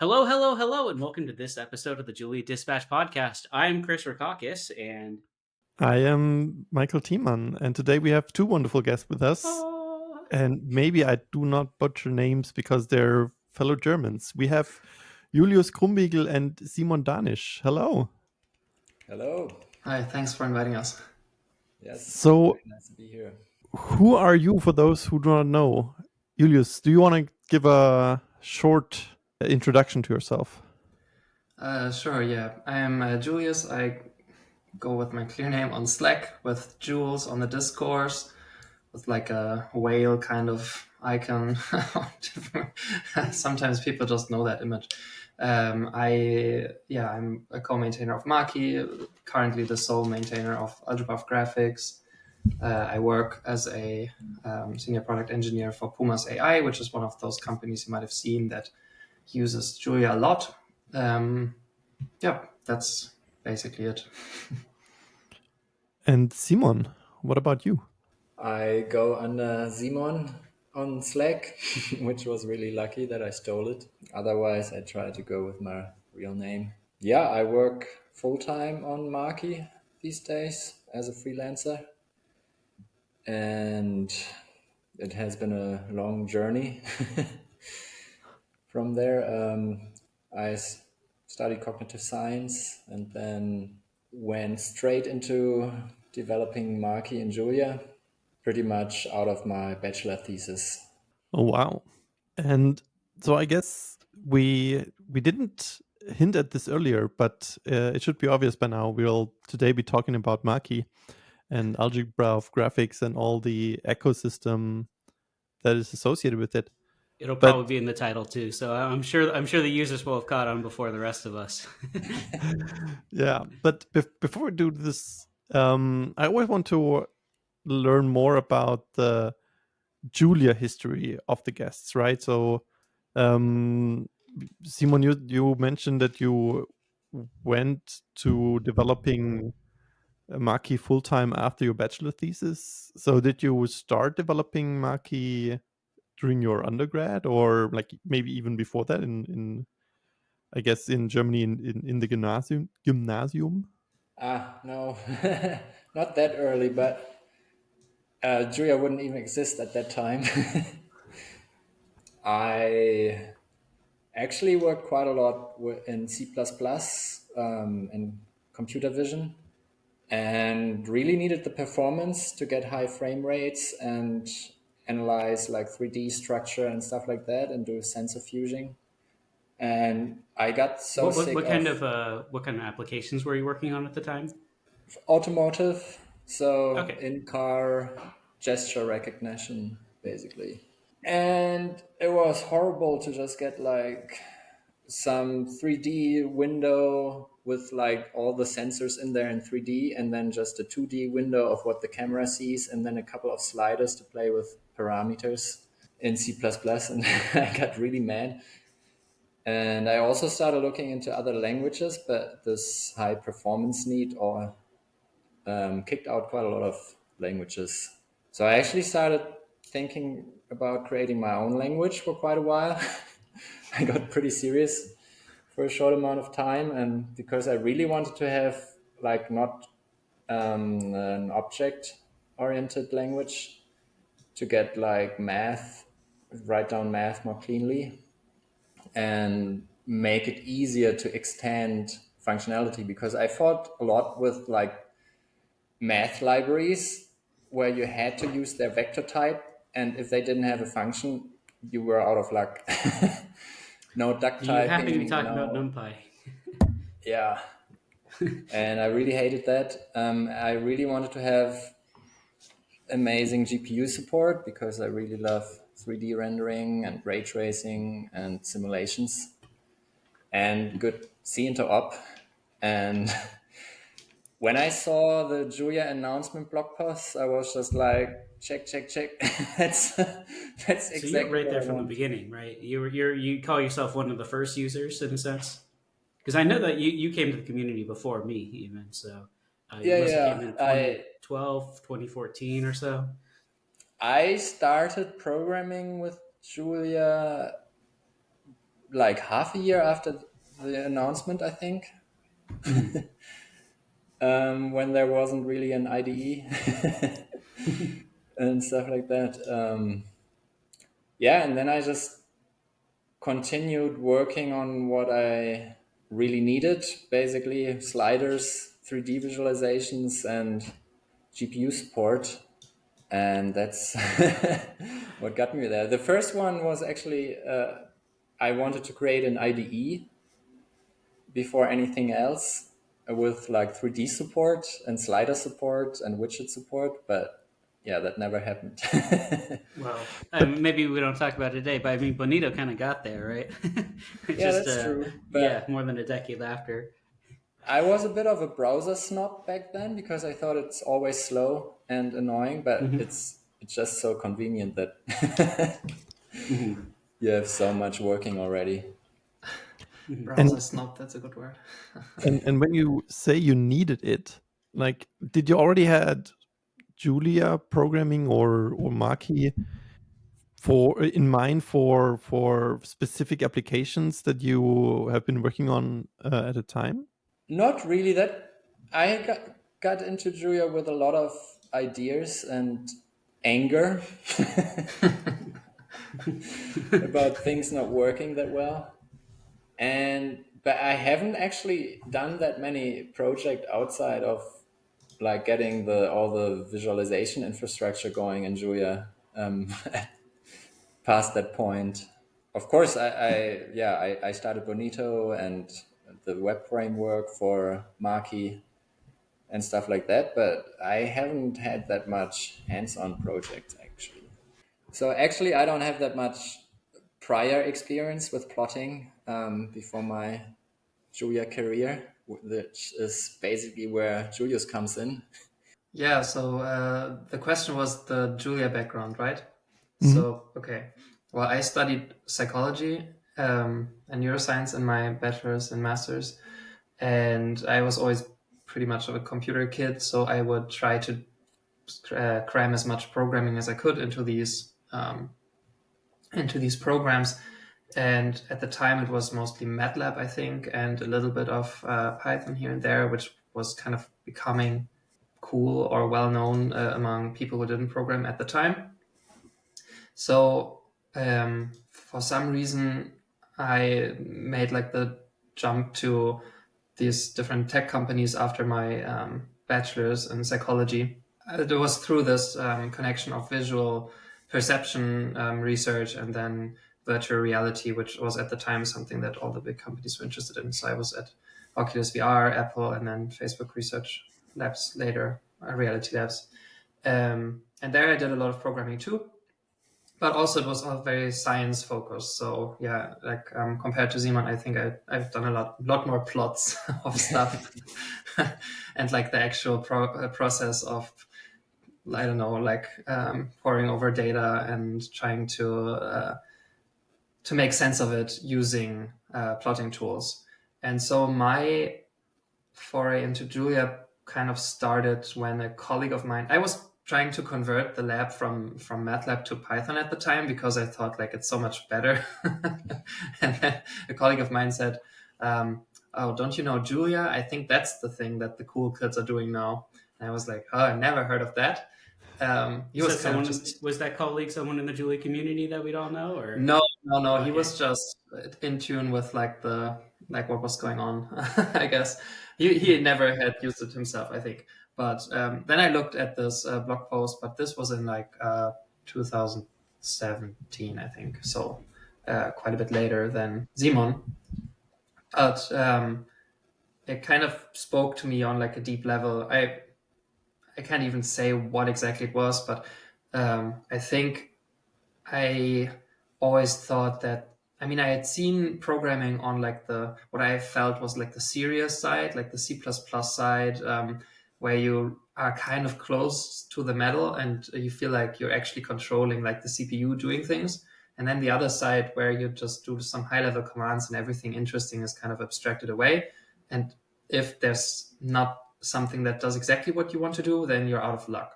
Hello, hello, hello, and welcome to this episode of the Julia Dispatch podcast. I'm Chris Rakakis, and I am Michael Thiemann, and today we have two wonderful guests with us. And maybe I do not butcher names because they're fellow Germans. We have Julius Krumbiegel and Simon Danisch. Hello. Hello. Hi, thanks for inviting us. Yes, So, very nice to be here. who are you for those who do not know? Julius, do you want to give a short introduction to yourself? Sure, yeah. I am Julius. I go with my clear name on Slack with Jules on the discourse with like a whale kind of icon. Sometimes people just know that image. I'm a co-maintainer of Makie, currently the sole maintainer of Algebra of Graphics. I work as a senior product engineer for Pumas AI, which is one of those companies you might have seen that uses Julia a lot. That's basically it. And Simon, what about you? I go under Simon on Slack, which was really lucky that I stole it. Otherwise, I try to go with my real name. Yeah, I work full-time on Makie these days as a freelancer. And it has been a long journey from there. I studied cognitive science and then went straight into developing Makie and Julia, pretty much out of my bachelor thesis. Oh, wow. And so I guess we didn't hint at this earlier, but it should be obvious by now. We'll today be talking about Makie and algebra of graphics and all the ecosystem that is associated with it. it'll But probably be in the title too. So I'm sure the users will have caught on before the rest of us. yeah, but before we do this, I always want to learn more about the Julia history of the guests, right? So, um, Simon, you mentioned that you went to developing Makie full time after your bachelor thesis. So, did you start developing Makie during your undergrad, or like maybe even before that in I guess in Germany in the gymnasium? No, not that early, but Julia wouldn't even exist at that time. I actually worked quite a lot in C++ and computer vision, and really needed the performance to get high frame rates and analyze like 3D structure and stuff like that and do sensor fusing. And I got so what, what sick what kind of of what kind of applications were you working on at the time? automotive, so Okay. in-car gesture recognition, basically. And it was horrible to just get like some 3D window with like all the sensors in there in 3D, and then just a 2D window of what the camera sees, and then a couple of sliders to play with parameters in C++. And I got really mad. And I also started looking into other languages, but this high performance need or kicked out quite a lot of languages. So I actually started thinking about creating my own language for quite a while. I got pretty serious for a short amount of time, and because I really wanted to have like not an object oriented language to get like math, write down math more cleanly and make it easier to extend functionality, because I fought a lot with like math libraries where you had to use their vector type, and if they didn't have a function, you were out of luck. No duck Do you happen to be typing, talking about no. NumPy? Yeah, and I really hated that. I really wanted to have amazing GPU support because I really love 3D rendering and ray tracing and simulations and good C into op. And when I saw the Julia announcement blog post, I was just like, check, check, check. That's So you're exactly right what there I from the want. beginning, right? You call yourself one of the first users in a sense, because I know that you came to the community before me even. So you Yeah, must have came yeah. in 2012, 2014 or so. I started programming with Julia like half a year after the announcement, I think, when there wasn't really an IDE and stuff like that. Yeah, and then I just continued working on what I really needed, basically sliders, 3D visualizations, and GPU support. And that's what got me there. The first one was actually I wanted to create an IDE before anything else with like 3D support and slider support and widget support, but yeah, that never happened. Well, maybe we don't talk about it today, but I mean, Bonito kind of got there, right? Yeah, that's true. But yeah, more than a decade after. I was a bit of a browser snob back then because I thought it's always slow and annoying, but it's just so convenient that you have so much working already. Browser snob, that's a good word. And when you say you needed it, like, did you already had Julia programming or Makie in mind for specific applications that you have been working on at a time? Not really. That I got into Julia with a lot of ideas and anger about things not working that well. But I haven't actually done that many projects outside of like getting all the visualization infrastructure going in Julia past that point. Of course, I started Bonito and the web framework for Makie and stuff like that, but I haven't had that much hands-on projects actually. So actually, I don't have that much prior experience with plotting before my Julia career, which is basically where Julius comes in. Yeah, so the question was the Julia background, right? So, okay. Well, I studied psychology and neuroscience in my bachelor's and master's, and I was always pretty much of a computer kid, so I would try to cram as much programming as I could into these programs. And at the time, it was mostly MATLAB, I think, and a little bit of Python here and there, which was kind of becoming cool or well known among people who didn't program at the time. So for some reason, I made like the jump to these different tech companies after my bachelor's in psychology. It was through this connection of visual perception research and then virtual reality, which was at the time something that all the big companies were interested in. So I was at Oculus VR, Apple, and then Facebook Research Labs later, Reality Labs. And there I did a lot of programming too. But also it was all very science focused. So yeah, like compared to Simon, I think I've done a lot more plots of stuff and like the actual process of, I don't know, like poring over data and trying to make sense of it using plotting tools. And so my foray into Julia kind of started when a colleague of mine, I was trying to convert the lab from MATLAB to Python at the time because I thought like it's so much better. And then a colleague of mine said, oh, don't you know Julia? I think that's the thing that the cool kids are doing now. And I was like, oh, I never heard of that. He was kind of just... Was that colleague someone in the Julia community that we'd all know, or No. Okay. He was just in tune with like what was going on. I guess he never had used it himself, I think. But then I looked at this blog post, but this was in like 2017, I think. So quite a bit later than Simon. But it kind of spoke to me on like a deep level. I can't even say what exactly it was, but I think I always thought that, I mean, I had seen programming on like what I felt was like the serious side, like the C++ side, where you are kind of close to the metal and you feel like you're actually controlling like the CPU doing things. And then the other side where you just do some high level commands and everything interesting is kind of abstracted away. And if there's not something that does exactly what you want to do, then you're out of luck.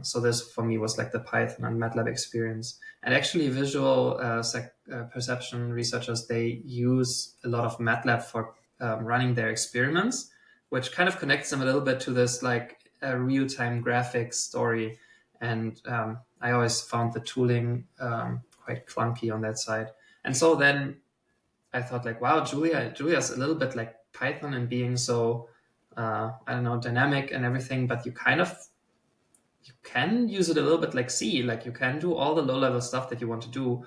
So this for me was like the Python and MATLAB experience. And actually visual perception researchers, they use a lot of MATLAB for running their experiments, which kind of connects them a little bit to this like real-time graphics story. And I always found the tooling quite clunky on that side. And so then I thought like, wow, Julia's a little bit like Python and being so, I don't know, dynamic and everything, but you can use it a little bit like C, like you can do all the low-level stuff that you want to do.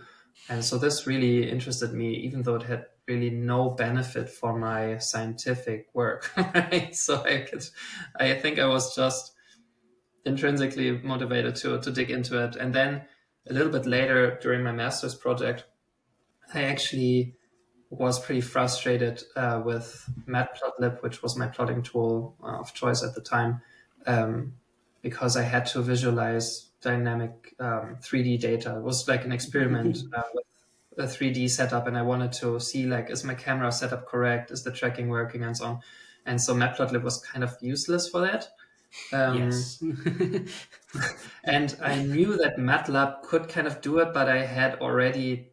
And so this really interested me, even though it had really no benefit for my scientific work, right? So I think I was just intrinsically motivated to dig into it. And then a little bit later during my master's project, I actually was pretty frustrated with Matplotlib, which was my plotting tool of choice at the time, because I had to visualize dynamic 3D data. It was like an experiment with a 3D setup, and I wanted to see like, is my camera setup correct? Is the tracking working, and so on. And so Matplotlib was kind of useless for that. Yes. And I knew that MATLAB could kind of do it, but I had already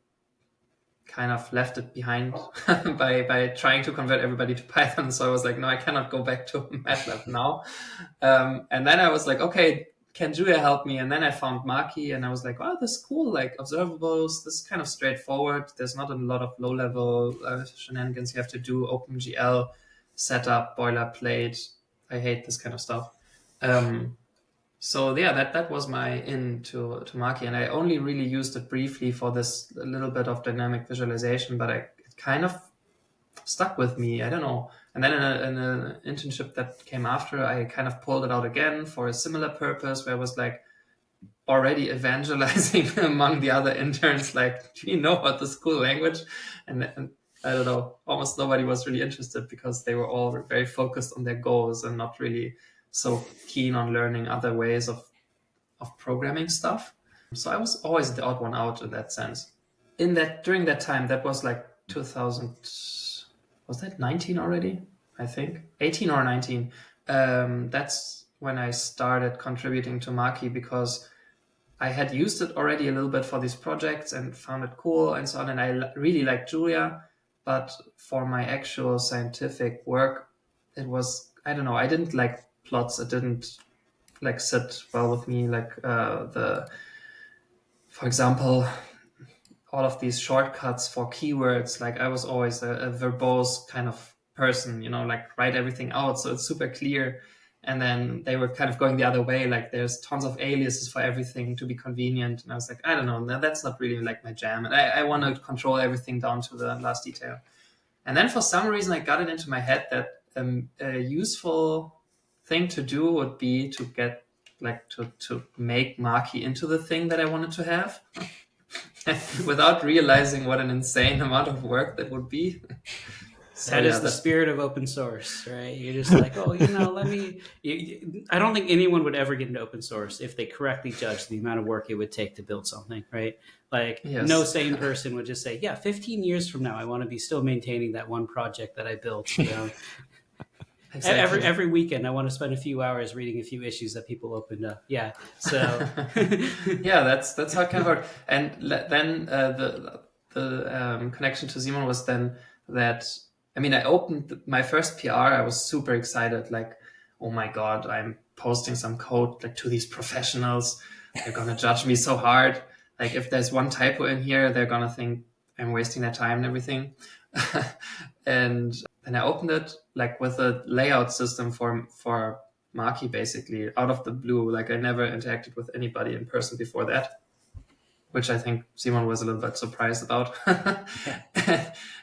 kind of left it behind by trying to convert everybody to Python. So I was like, no, I cannot go back to MATLAB now. And then I was like, okay, can Julia help me? And then I found Makie, and I was like, oh, this is cool, like observables, this is kind of straightforward. There's not a lot of low-level shenanigans you have to do, OpenGL, setup, boilerplate. I hate this kind of stuff. So yeah, that was my in to Makie, and I only really used it briefly for this little bit of dynamic visualization, but it kind of stuck with me. I don't know. And then in an internship that came after, I kind of pulled it out again for a similar purpose, where I was like already evangelizing among the other interns, like, do you know about this cool language? And I don't know, almost nobody was really interested because they were all very focused on their goals and not really so keen on learning other ways of programming stuff. So I was always the odd one out in that sense. During that time, that was like 2000, was that 19 already? I think 18 or 19. That's when I started contributing to Makie, because I had used it already a little bit for these projects and found it cool and so on. And I really liked Julia, but for my actual scientific work, it was, I don't know, I didn't like plots. It didn't like sit well with me. Like for example, all of these shortcuts for keywords, like I was always a verbose kind of person, you know, like write everything out so it's super clear. And then they were kind of going the other way, like there's tons of aliases for everything to be convenient. And I was like, I don't know, that's not really like my jam. And I want to control everything down to the last detail. And then for some reason, I got it into my head that a useful thing to do would be to get like to make Makie into the thing that I wanted to have without realizing what an insane amount of work that would be. So that is the spirit of open source, right? You're just like, oh, I don't think anyone would ever get into open source if they correctly judge the amount of work it would take to build something, right? Like no sane person would just say, yeah, 15 years from now, I want to be still maintaining that one project that I built. You know? Exactly. Every weekend, I want to spend a few hours reading a few issues that people opened up. Yeah, so yeah, that's how it kind of worked. And then the connection to Simon was then that, I mean, I opened my first PR. I was super excited, like, oh my god, I'm posting some code like to these professionals. They're gonna judge me so hard. Like, if there's one typo in here, they're gonna think I'm wasting their time and everything. And I opened it like with a layout system for Makie, basically out of the blue. Like, I never interacted with anybody in person before that, which I think Simon was a little bit surprised about.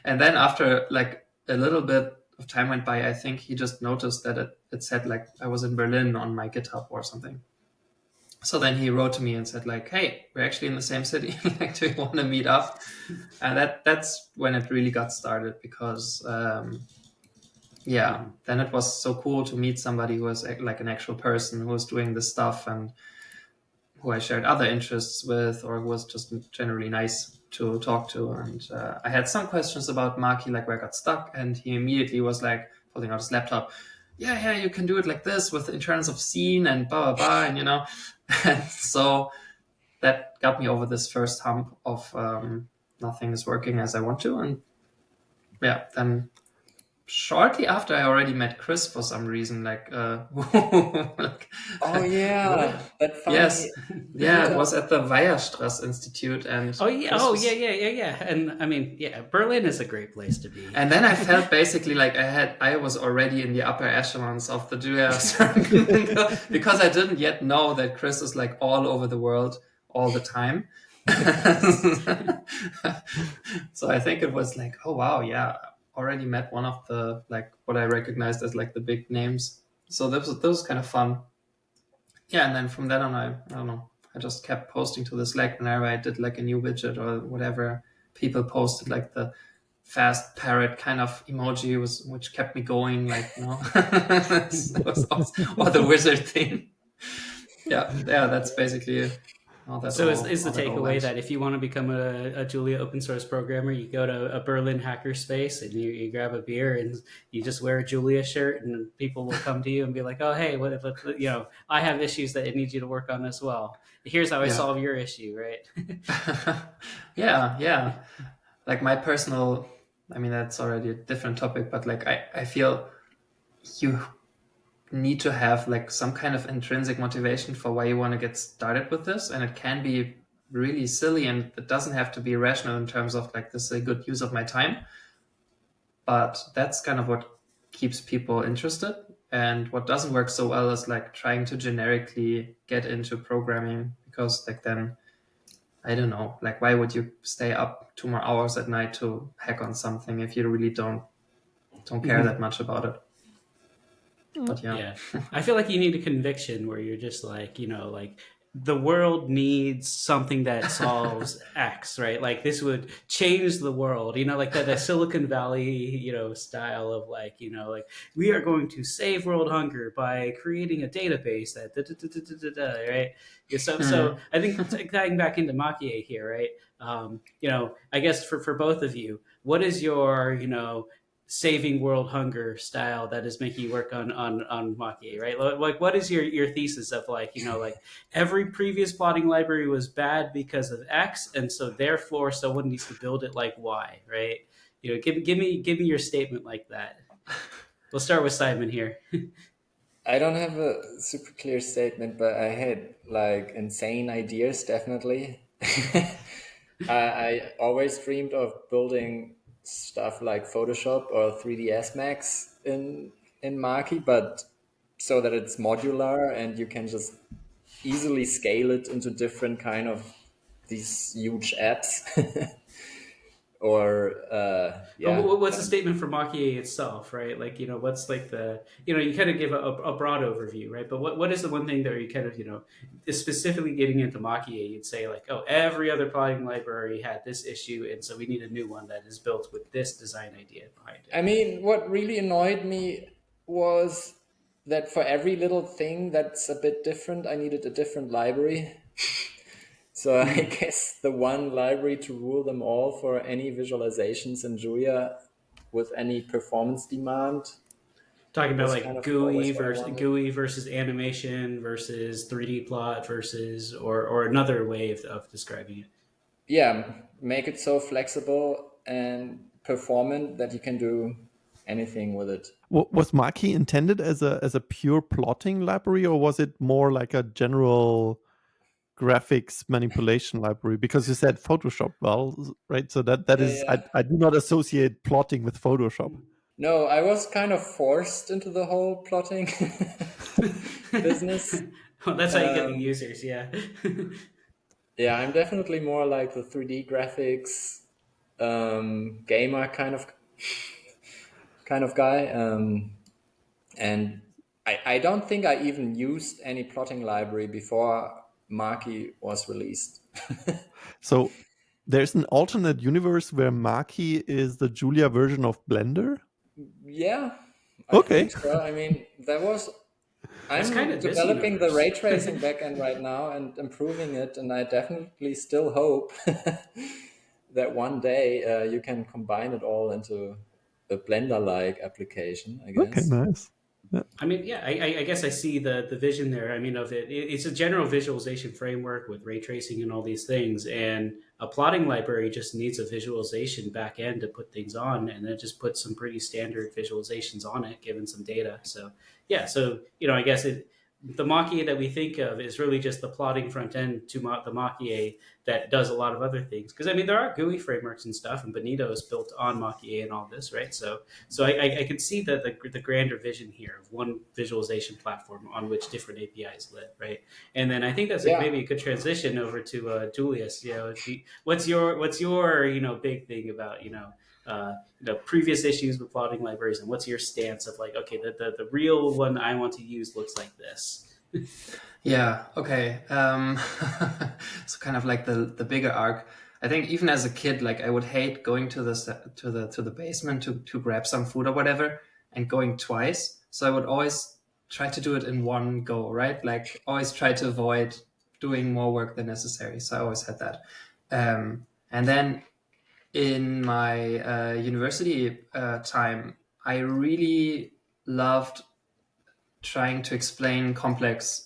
And then after like a little bit of time went by, I think he just noticed that it said like I was in Berlin on my GitHub or something. So then he wrote to me and said like, hey, we're actually in the same city. Like, do you want to meet up? And that's when it really got started, because then it was so cool to meet somebody who was like an actual person who was doing this stuff and who I shared other interests with, or who was just generally nice to talk to. And I had some questions about Makie, like where I got stuck, and he immediately was like pulling out his laptop. Yeah, you can do it like this with in terms of scene and blah, blah, blah, and, you know. And so that got me over this first hump of nothing is working as I want to. And yeah, then shortly after, I already met Chris for some reason. Like, like Oh yeah, that funny. yes, yeah, it was at the Weierstrass Institute, and Oh yeah, Chris oh was- yeah. And I mean, yeah, Berlin is a great place to be. And then I felt basically like I was already in the upper echelons of the Julia circle because I didn't yet know that Chris is like all over the world all the time. So I think it was like, oh wow, yeah, already met one of the like what I recognized as like the big names. So that was kind of fun. Yeah, and then from then on, I don't know, I just kept posting to the Slack whenever I did like a new widget or whatever. People posted like the fast parrot kind of emoji which kept me going, like, you know, or the wizard thing. Yeah, that's basically how that. So all, is the how that all takeaway went. that if you want to become a Julia open source programmer, you go to a Berlin hackerspace and you grab a beer and you just wear a Julia shirt, and people will come to you and be like, "Oh, hey, what if you know? I have issues that I need you to work on as well. Here's how I Yeah. solve your issue." Right? yeah. Like my personal, I mean, that's already a different topic, but like I feel you need to have like some kind of intrinsic motivation for why you want to get started with this, and it can be really silly, and it doesn't have to be rational in terms of like this is a good use of my time, but that's kind of what keeps people interested. And what doesn't work so well is like trying to generically get into programming, because like then I don't know, like why would you stay up 2 more hours at night to hack on something if you really don't care that much about it? But yeah. I feel like you need a conviction where you're just like, you know, like the world needs something that solves X, right? Like this would change the world, you know, like the Silicon Valley, you know, style of like, you know, like we are going to save world hunger by creating a database that, right? Yeah, so I think tying back into Makie here, right? You know, I guess for both of you, what is your, you know, saving world hunger style that is making you work on Makie, right? Like what is your thesis of like, you know, like every previous plotting library was bad because of X, and so therefore someone needs to build it like Y, right? You know, give me your statement like that. We'll start with Simon here. I don't have a super clear statement, but I had like insane ideas, definitely. I always dreamed of building stuff like Photoshop or 3ds Max in Makie, but so that it's modular and you can just easily scale it into different kind of these huge apps. Or yeah. What's the statement for Makie itself, right? Like, you know, what's like the, you know, you kind of give a broad overview, right? But what is the one thing that you kind of, you know, specifically getting into Makie, you'd say like, oh, every other plotting library had this issue, and so we need a new one that is built with this design idea behind it. I mean, what really annoyed me was that for every little thing that's a bit different, I needed a different library. So I guess the one library to rule them all for any visualizations in Julia with any performance demand. Talking about That's like kind of GUI always what I versus wanted. GUI versus animation versus 3D plot versus or another way of describing it. Yeah, make it so flexible and performant that you can do anything with it. Was Makie intended as a pure plotting library, or was it more like a general graphics manipulation library? Because you said Photoshop, well, right? So that is Yeah. I do not associate plotting with Photoshop. No, I was kind of forced into the whole plotting business. Well, that's how you get the users, yeah. Yeah, I'm definitely more like the 3D graphics gamer kind of guy. And I don't think I even used any plotting library before Makie was released. So there's an alternate universe where Makie is the Julia version of Blender. Yeah, I Okay. think so. I mean, I'm kind of this developing the universe. ray tracing backend right now and improving it, and I definitely still hope that one day you can combine it all into a Blender-like application, I guess. Okay, nice. I mean, yeah, I guess I see the vision there. I mean, of it, it's a general visualization framework with ray tracing and all these things, and a plotting library just needs a visualization back end to put things on, and then just put some pretty standard visualizations on it, given some data. So yeah, so I guess the Makie that we think of is really just the plotting front end to the Makie that does a lot of other things. Because I mean, there are GUI frameworks and stuff, and Bonito is built on Makie and all this, right? So I can see the grander vision here of one visualization platform on which different APIs live, right? And then I think that's Yeah. maybe a good transition over to Julius. What's your big thing about previous issues with plotting libraries, and what's your stance of like, okay, the real one I want to use looks like this. Yeah. Okay. So kind of like the bigger arc. I think even as a kid, like I would hate going to the basement to grab some food or whatever, and going twice. So I would always try to do it in one go, right? Like always try to avoid doing more work than necessary. So I always had that. And then in my university time, I really loved trying to explain complex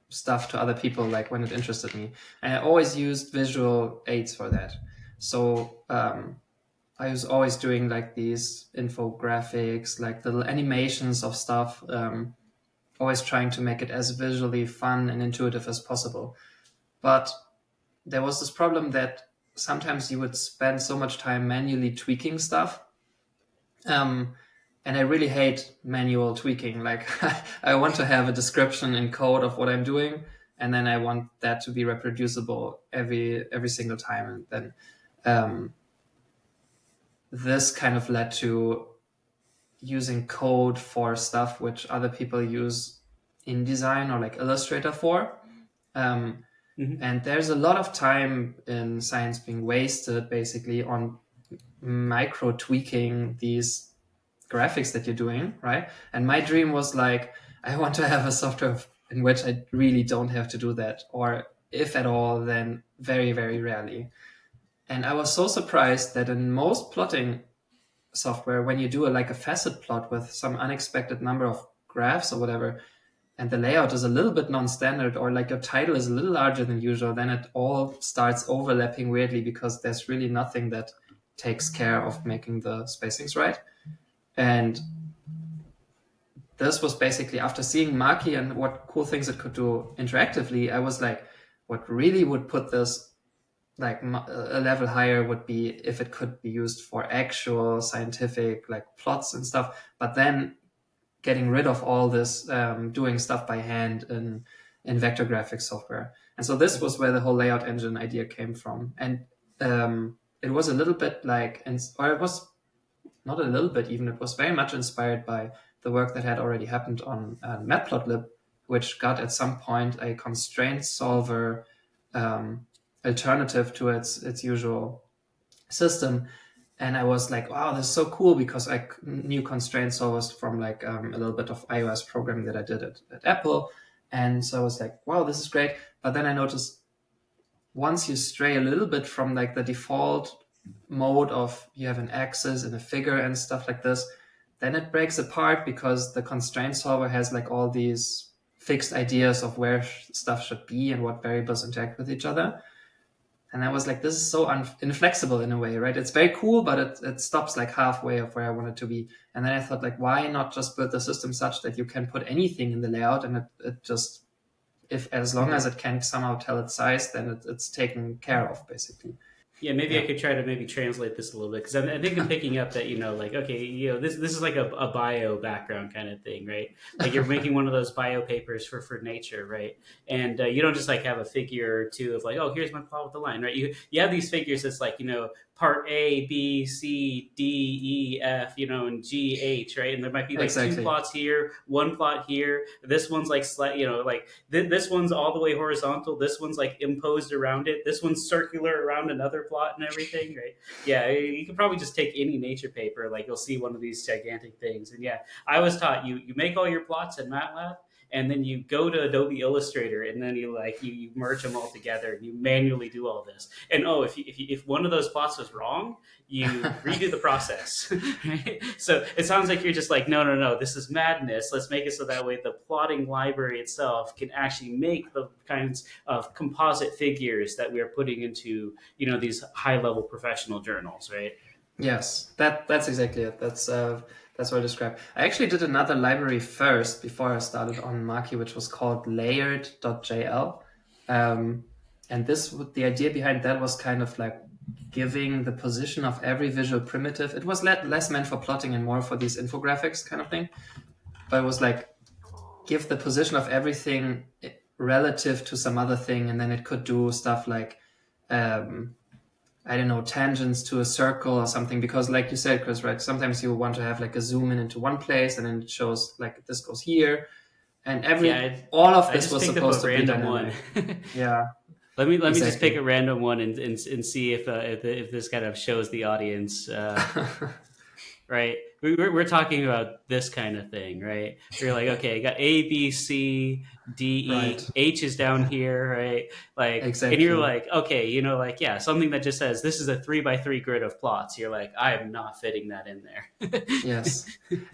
stuff to other people, like when it interested me. And I always used visual aids for that. So I was always doing like these infographics, like little animations of stuff, always trying to make it as visually fun and intuitive as possible. But there was this problem that sometimes you would spend so much time manually tweaking stuff. And I really hate manual tweaking. Like I want to have a description in code of what I'm doing, and then I want that to be reproducible every single time. And then this kind of led to using code for stuff which other people use InDesign or like Illustrator for. And there's a lot of time in science being wasted basically on micro tweaking these graphics that you're doing, right? And my dream was like, I want to have a software in which I really don't have to do that, or if at all, then very, very rarely. And I was so surprised that in most plotting software, when you do like a facet plot with some unexpected number of graphs or whatever, and the layout is a little bit non-standard, or like your title is a little larger than usual, then it all starts overlapping weirdly because there's really nothing that takes care of making the spacings right. And this was basically after seeing Makie and what cool things it could do interactively, I was like, what really would put this like a level higher would be if it could be used for actual scientific like plots and stuff, but then getting rid of all this doing stuff by hand in vector graphics software. And so this was where the whole layout engine idea came from. And it was a little bit like, or it was not a little bit even, it was very much inspired by the work that had already happened on Matplotlib, which got at some point a constraint solver alternative to its usual system. And I was like, wow, this is so cool, because I knew constraint solvers from like a little bit of iOS programming that I did at Apple. And so I was like, wow, this is great. But then I noticed once you stray a little bit from like the default mode of you have an axis and a figure and stuff like this, then it breaks apart because the constraint solver has like all these fixed ideas of where stuff should be and what variables interact with each other. And I was like, this is so inflexible in a way, right? It's very cool, but it stops like halfway of where I want it to be. And then I thought, like, why not just build the system such that you can put anything in the layout, and it just, as long as it can somehow tell its size, then it's taken care of, basically. Yeah, maybe I could try to maybe translate this a little bit, because I think I'm picking up that, like, okay, this is like a bio background kind of thing, right? Like you're making one of those bio papers for Nature, right? And you don't just like have a figure or two of like, oh, here's my plot with the line, right? You have these figures that's like, part A, B, C, D, E, F, and G, H, right? And there might be like Exactly. 2 plots here, 1 plot here. This one's like like this one's all the way horizontal. This one's like imposed around it. This one's circular around another plot and everything, right? Yeah, you could probably just take any Nature paper, like you'll see one of these gigantic things. And yeah, I was taught you make all your plots in MATLAB, and then you go to Adobe Illustrator, and then you merge them all together, and you manually do all this. And if one of those plots was wrong, you redo the process. Right? So it sounds like you're just like, no, this is madness. Let's make it so that way the plotting library itself can actually make the kinds of composite figures that we are putting into these high level professional journals, right? Yes, that's exactly it. That's what I described. I actually did another library first before I started on Makie, which was called layered.jl. And the idea behind that was kind of like giving the position of every visual primitive. It was less meant for plotting and more for these infographics kind of thing. But it was like, give the position of everything relative to some other thing, and then it could do stuff like, I don't know, tangents to a circle or something, because like you said, Chris, right, sometimes you want to have like a zoom in into one place and then it shows like this goes here, and all of this was supposed to be dynamic. Yeah. Let me just pick a random one and see if this kind of shows the audience. Right, we're talking about this kind of thing, right? You're like, okay, you got A, B, C, D, E, right. H is down here, right? Like, exactly. And you're like, okay, something that just says this is a 3x3 grid of plots. You're like, I am not fitting that in there. Yes,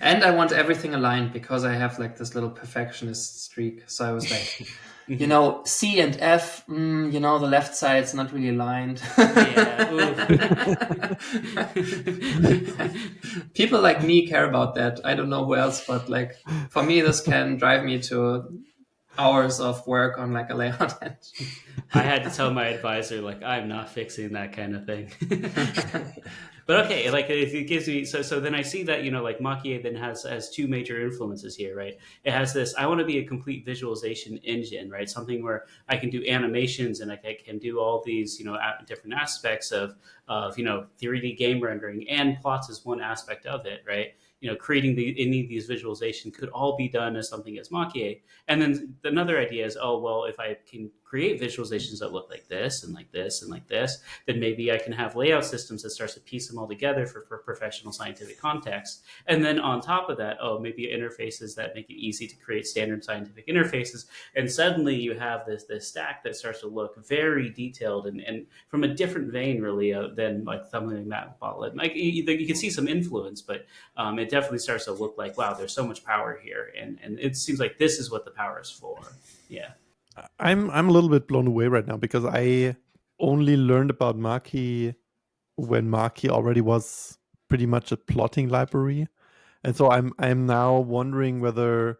and I want everything aligned because I have like this little perfectionist streak. So I was like, C and F, the left side's not really aligned. People like me care about that. I don't know who else, but like for me, this can drive me to hours of work on like a layout. I had to tell my advisor, like, I'm not fixing that kind of thing. But okay, like it gives me so then I see that like Makie then has two major influences here, right? It has this, I want to be a complete visualization engine, right? Something where I can do animations and I can do all these different aspects of 3D game rendering, and plots is one aspect of it, right? Creating any of these visualizations could all be done as something as Makie. And then another idea is, if I can create visualizations that look like this and like this and like this, then maybe I can have layout systems that starts to piece them all together for professional scientific context. And then on top of that, maybe interfaces that make it easy to create standard scientific interfaces. And suddenly you have this stack that starts to look very detailed and from a different vein, really, than like something like Matplotlib. Like you can see some influence, but it definitely starts to look like, wow, there's so much power here, and it seems like this is what the power is for. Yeah, I'm a little bit blown away right now because I only learned about Makie when Makie already was pretty much a plotting library, and so I'm now wondering whether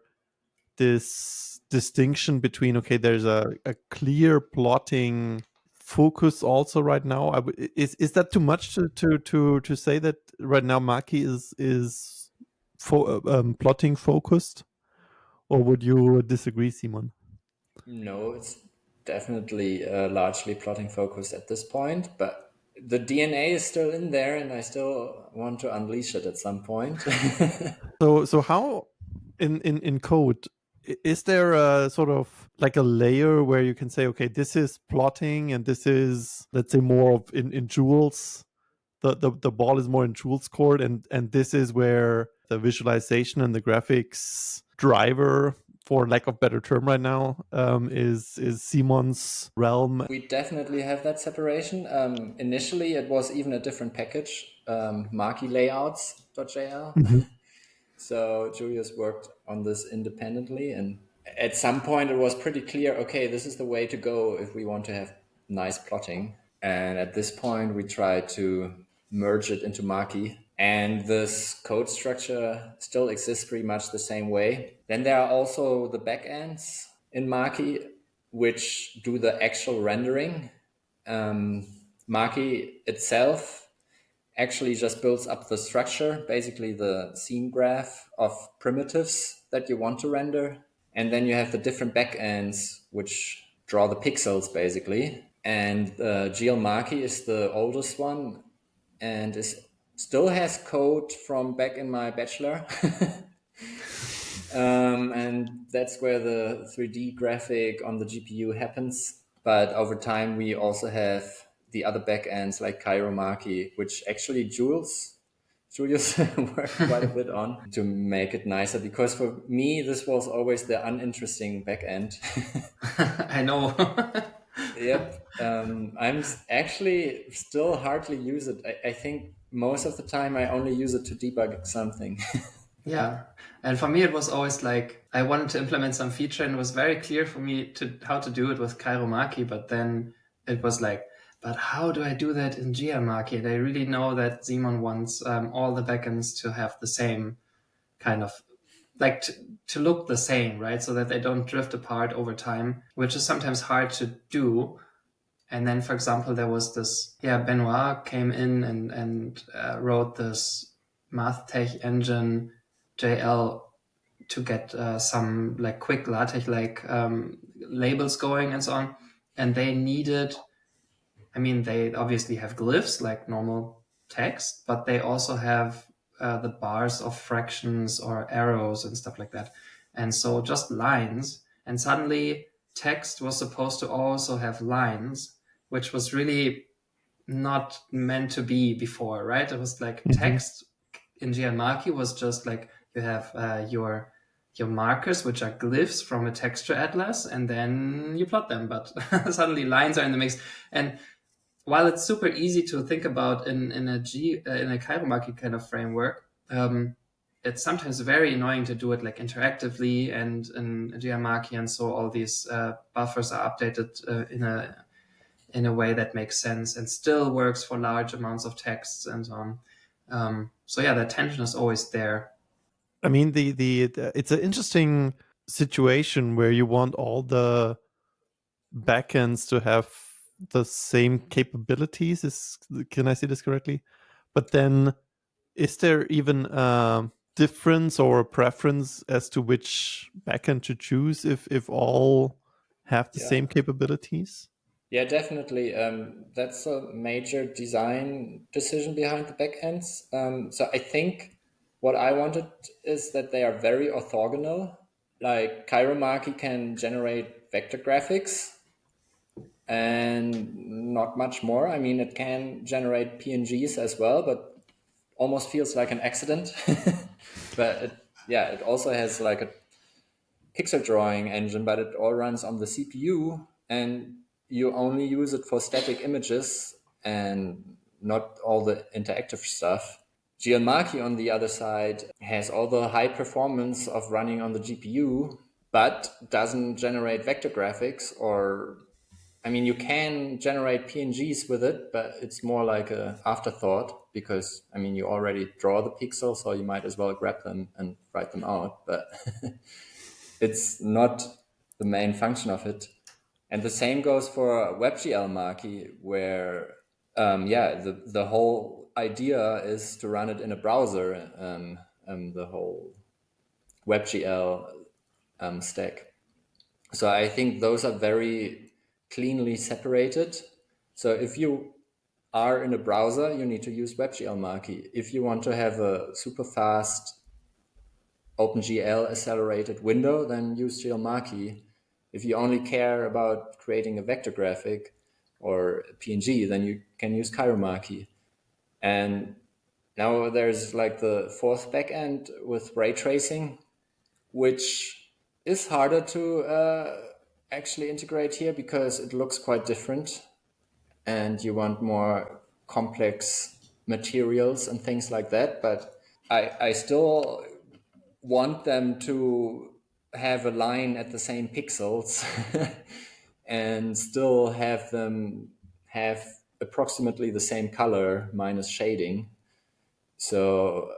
this distinction between there's a clear plotting focus also right now. Is that too much to say that right now Makie is plotting focused, or would you disagree, Simon? No, it's definitely largely plotting focused at this point, but the DNA is still in there, and I still want to unleash it at some point. So how in code, is there a sort of like a layer where you can say, okay, this is plotting and this is, let's say, more of in Jules, the ball is more in Jules court, and this is where the visualization and the graphics driver, for lack of better term right now, is Simon's realm? We definitely have that separation. Initially, it was even a different package, Makie layouts.jl. Mm-hmm. So Julius worked on this independently, and at some point it was pretty clear, okay, this is the way to go if we want to have nice plotting. And at this point, we try to merge it into Makie. And this code structure still exists pretty much the same way. Then there are also the backends in Makie, which do the actual rendering. Makie itself actually just builds up the structure, basically the scene graph of primitives that you want to render. And then you have the different backends, which draw the pixels, basically. And GL Makie is the oldest one and still has code from back in my Bachelor. And that's where the 3D graphic on the GPU happens. But over time, we also have the other backends like Cairo Makie, which actually Jules Julius worked quite a bit on to make it nicer, because for me, this was always the uninteresting backend. I know. Yep. I'm actually still hardly use it. I think most of the time I only use it to debug something. Yeah. And for me, it was always like, I wanted to implement some feature and it was very clear for me how to do it with Makie, but then it was like, but how do I do that in Makie? And I really know that Simon wants all the backends to have the same kind of, like to look the same, right? So that they don't drift apart over time, which is sometimes hard to do. And then, for example, there was this, Benoit came in and wrote this math tech engine JL to get some like quick LaTeX like labels going and so on. And they needed, they obviously have glyphs like normal text, but they also have the bars of fractions or arrows and stuff like that. And so just lines. And suddenly text was supposed to also have lines, which was really not meant to be before, right? It was like text in Makie was just like you have your markers, which are glyphs from a texture atlas, and then you plot them. But suddenly lines are in the mix. And while it's super easy to think about in a Makie kind of framework, it's sometimes very annoying to do it like interactively and in Makie, and so all these buffers are updated in a way that makes sense and still works for large amounts of texts and so on. So yeah, the tension is always there. I mean, it's an interesting situation where you want all the backends to have the same capabilities. Can I say this correctly? But then, is there even a difference or a preference as to which backend to choose if all have the same capabilities? Yeah, definitely. That's a major design decision behind the backends. So I think what I wanted is that they are very orthogonal. Like Makie can generate vector graphics and not much more. I mean, it can generate PNGs as well, but almost feels like an accident. But it also has like a pixel drawing engine, but it all runs on the CPU, and you only use it for static images and not all the interactive stuff. Makie, on the other side, has all the high performance of running on the GPU, but doesn't generate vector graphics you can generate PNGs with it, but it's more like an afterthought because, you already draw the pixels, so you might as well grab them and write them out. But it's not the main function of it. And the same goes for WebGL Makie, where, the whole idea is to run it in a browser, the whole WebGL stack. So I think those are very cleanly separated. So if you are in a browser, you need to use WebGL Makie. If you want to have a super fast OpenGL accelerated window, then use GLMakie. If you only care about creating a vector graphic or a PNG, then you can use Makie. And now there's like the fourth backend with ray tracing, which is harder to actually integrate here because it looks quite different and you want more complex materials and things like that. But I still want them to have a line at the same pixels and still have them have approximately the same color minus shading. So,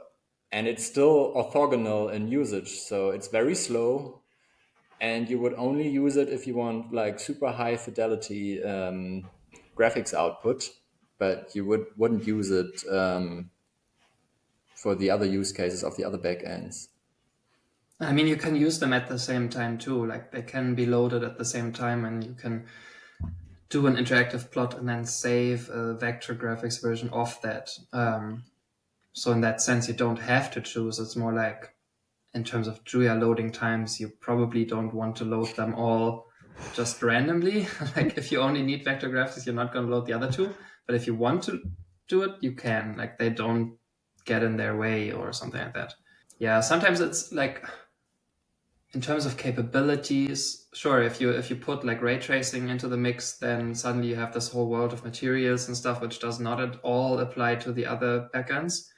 and it's still orthogonal in usage. So it's very slow, and you would only use it if you want like super high fidelity graphics output, but you wouldn't use it for the other use cases of the other backends. You can use them at the same time too. Like they can be loaded at the same time, and you can do an interactive plot and then save a vector graphics version of that. So in that sense, you don't have to choose. It's more like in terms of Julia loading times, you probably don't want to load them all just randomly. Like if you only need vector graphics, you're not going to load the other two. But if you want to do it, you can. Like they don't get in their way or something like that. Yeah, sometimes it's like, in terms of capabilities, sure, if you put like ray tracing into the mix, then suddenly you have this whole world of materials and stuff, which does not at all apply to the other backends.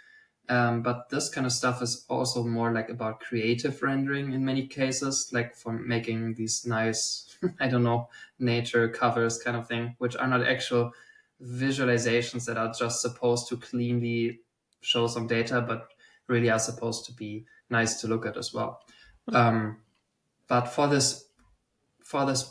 But this kind of stuff is also more like about creative rendering in many cases, like for making these nice, I don't know, nature covers kind of thing, which are not actual visualizations that are just supposed to cleanly show some data, but really are supposed to be nice to look at as well. But for this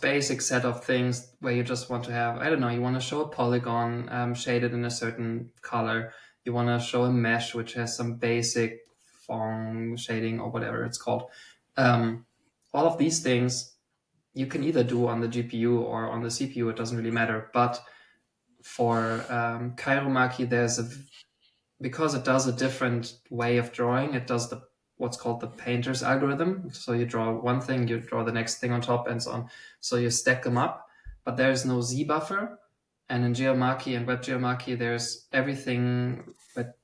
basic set of things where you just want to have, I don't know, you want to show a polygon shaded in a certain color, you want to show a mesh which has some basic Phong shading or whatever it's called. All of these things you can either do on the GPU or on the CPU, it doesn't really matter. But for Kairumaki, because it does a different way of drawing, it does what's called the painter's algorithm. So you draw one thing, you draw the next thing on top, and so on. So you stack them up, but there's no Z buffer. And in GeoMaki and WebGeoMaki, there's everything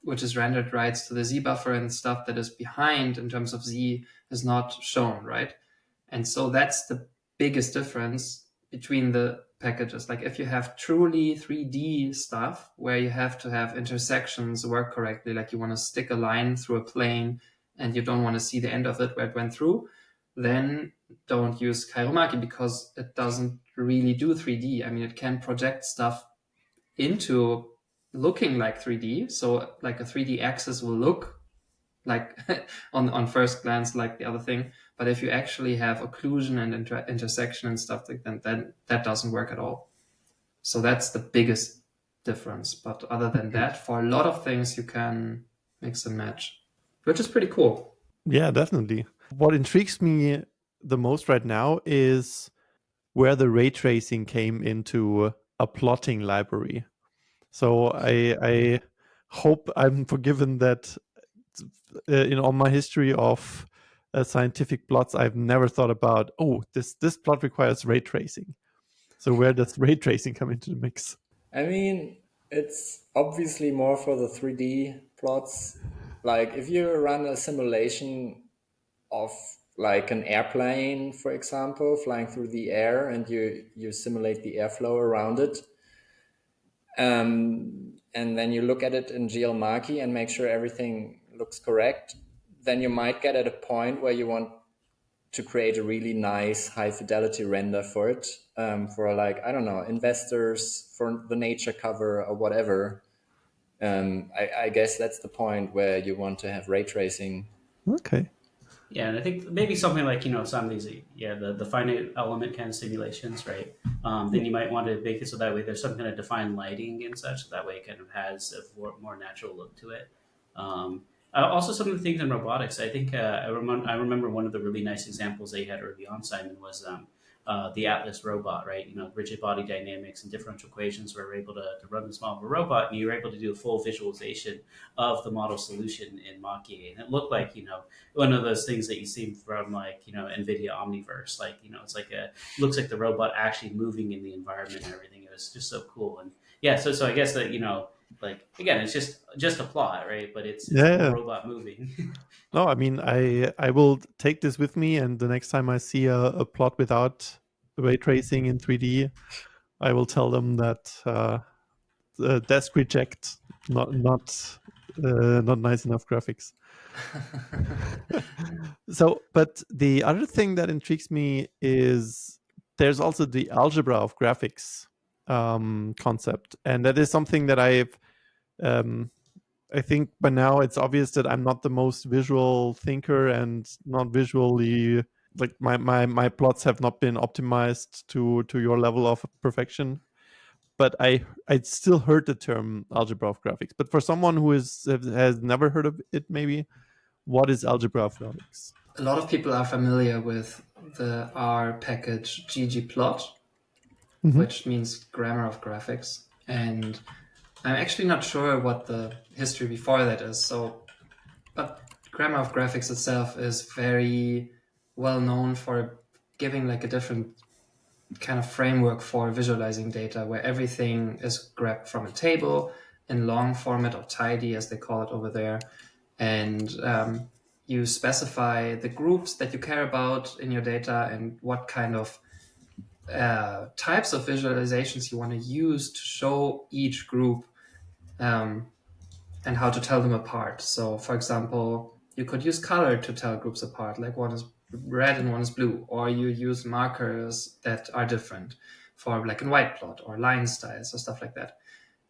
which is rendered writes to the Z buffer, and stuff that is behind in terms of Z is not shown, right? And so that's the biggest difference between the packages. Like if you have truly 3D stuff where you have to have intersections work correctly, like you want to stick a line through a plane and you don't want to see the end of it where it went through, then don't use Kairumaki, because it doesn't really do 3D. I mean, it can project stuff into looking like 3D. So like a 3D axis will look like on first glance like the other thing. But if you actually have occlusion and intersection and stuff like that, then that doesn't work at all. So that's the biggest difference. But other than that, for a lot of things, you can mix and match, which is pretty cool. Yeah, definitely. What intrigues me the most right now is where the ray tracing came into a plotting library. So I hope I'm forgiven that in all my history of scientific plots, I've never thought about, oh, this plot requires ray tracing. So where does ray tracing come into the mix? I mean, it's obviously more for the 3D plots. Like if you run a simulation of like an airplane, for example, flying through the air, and you simulate the airflow around it, and then you look at it in GLMarky and make sure everything looks correct, then you might get at a point where you want to create a really nice high fidelity render for it, for like, I don't know, investors, for the nature cover or whatever. I guess that's the point where you want to have ray tracing. Okay. Yeah, and I think maybe something like, some of these, the finite element kind of simulations, right? Then you might want to make it so that way there's some kind of defined lighting and such, so that way it kind of has a more natural look to it. Also, some of the things in robotics, I think I remember one of the really nice examples they had early on, Simon, was the Atlas robot, right? Rigid body dynamics and differential equations where we're able to run this model of a robot, and you were able to do a full visualization of the model solution in Makie. And it looked like, one of those things that you see from like, NVIDIA Omniverse, like, it's like looks like the robot actually moving in the environment and everything. It was just so cool. And yeah, so I guess that, like, again, it's just a plot, right? But it's a robot moving. No, I mean, I will take this with me, and the next time I see a plot without ray tracing in 3D, I will tell them that desk reject, not nice enough graphics. So, but the other thing that intrigues me is there's also the algebra of graphics concept, and that is something that I think by now it's obvious that I'm not the most visual thinker and not visually, like my plots have not been optimized to your level of perfection. But I still heard the term algebra of graphics. But for someone who has never heard of it, maybe, what is algebra of graphics? A lot of people are familiar with the R package ggplot, which means grammar of graphics. And I'm actually not sure what the history before that is. But grammar of graphics itself is very well known for giving like a different kind of framework for visualizing data, where everything is grabbed from a table in long format, or tidy as they call it over there. And you specify the groups that you care about in your data and what kind of types of visualizations you want to use to show each group, and how to tell them apart. So, for example, you could use color to tell groups apart, like one is red and one is blue, or you use markers that are different for black and white plot, or line styles, or stuff like that.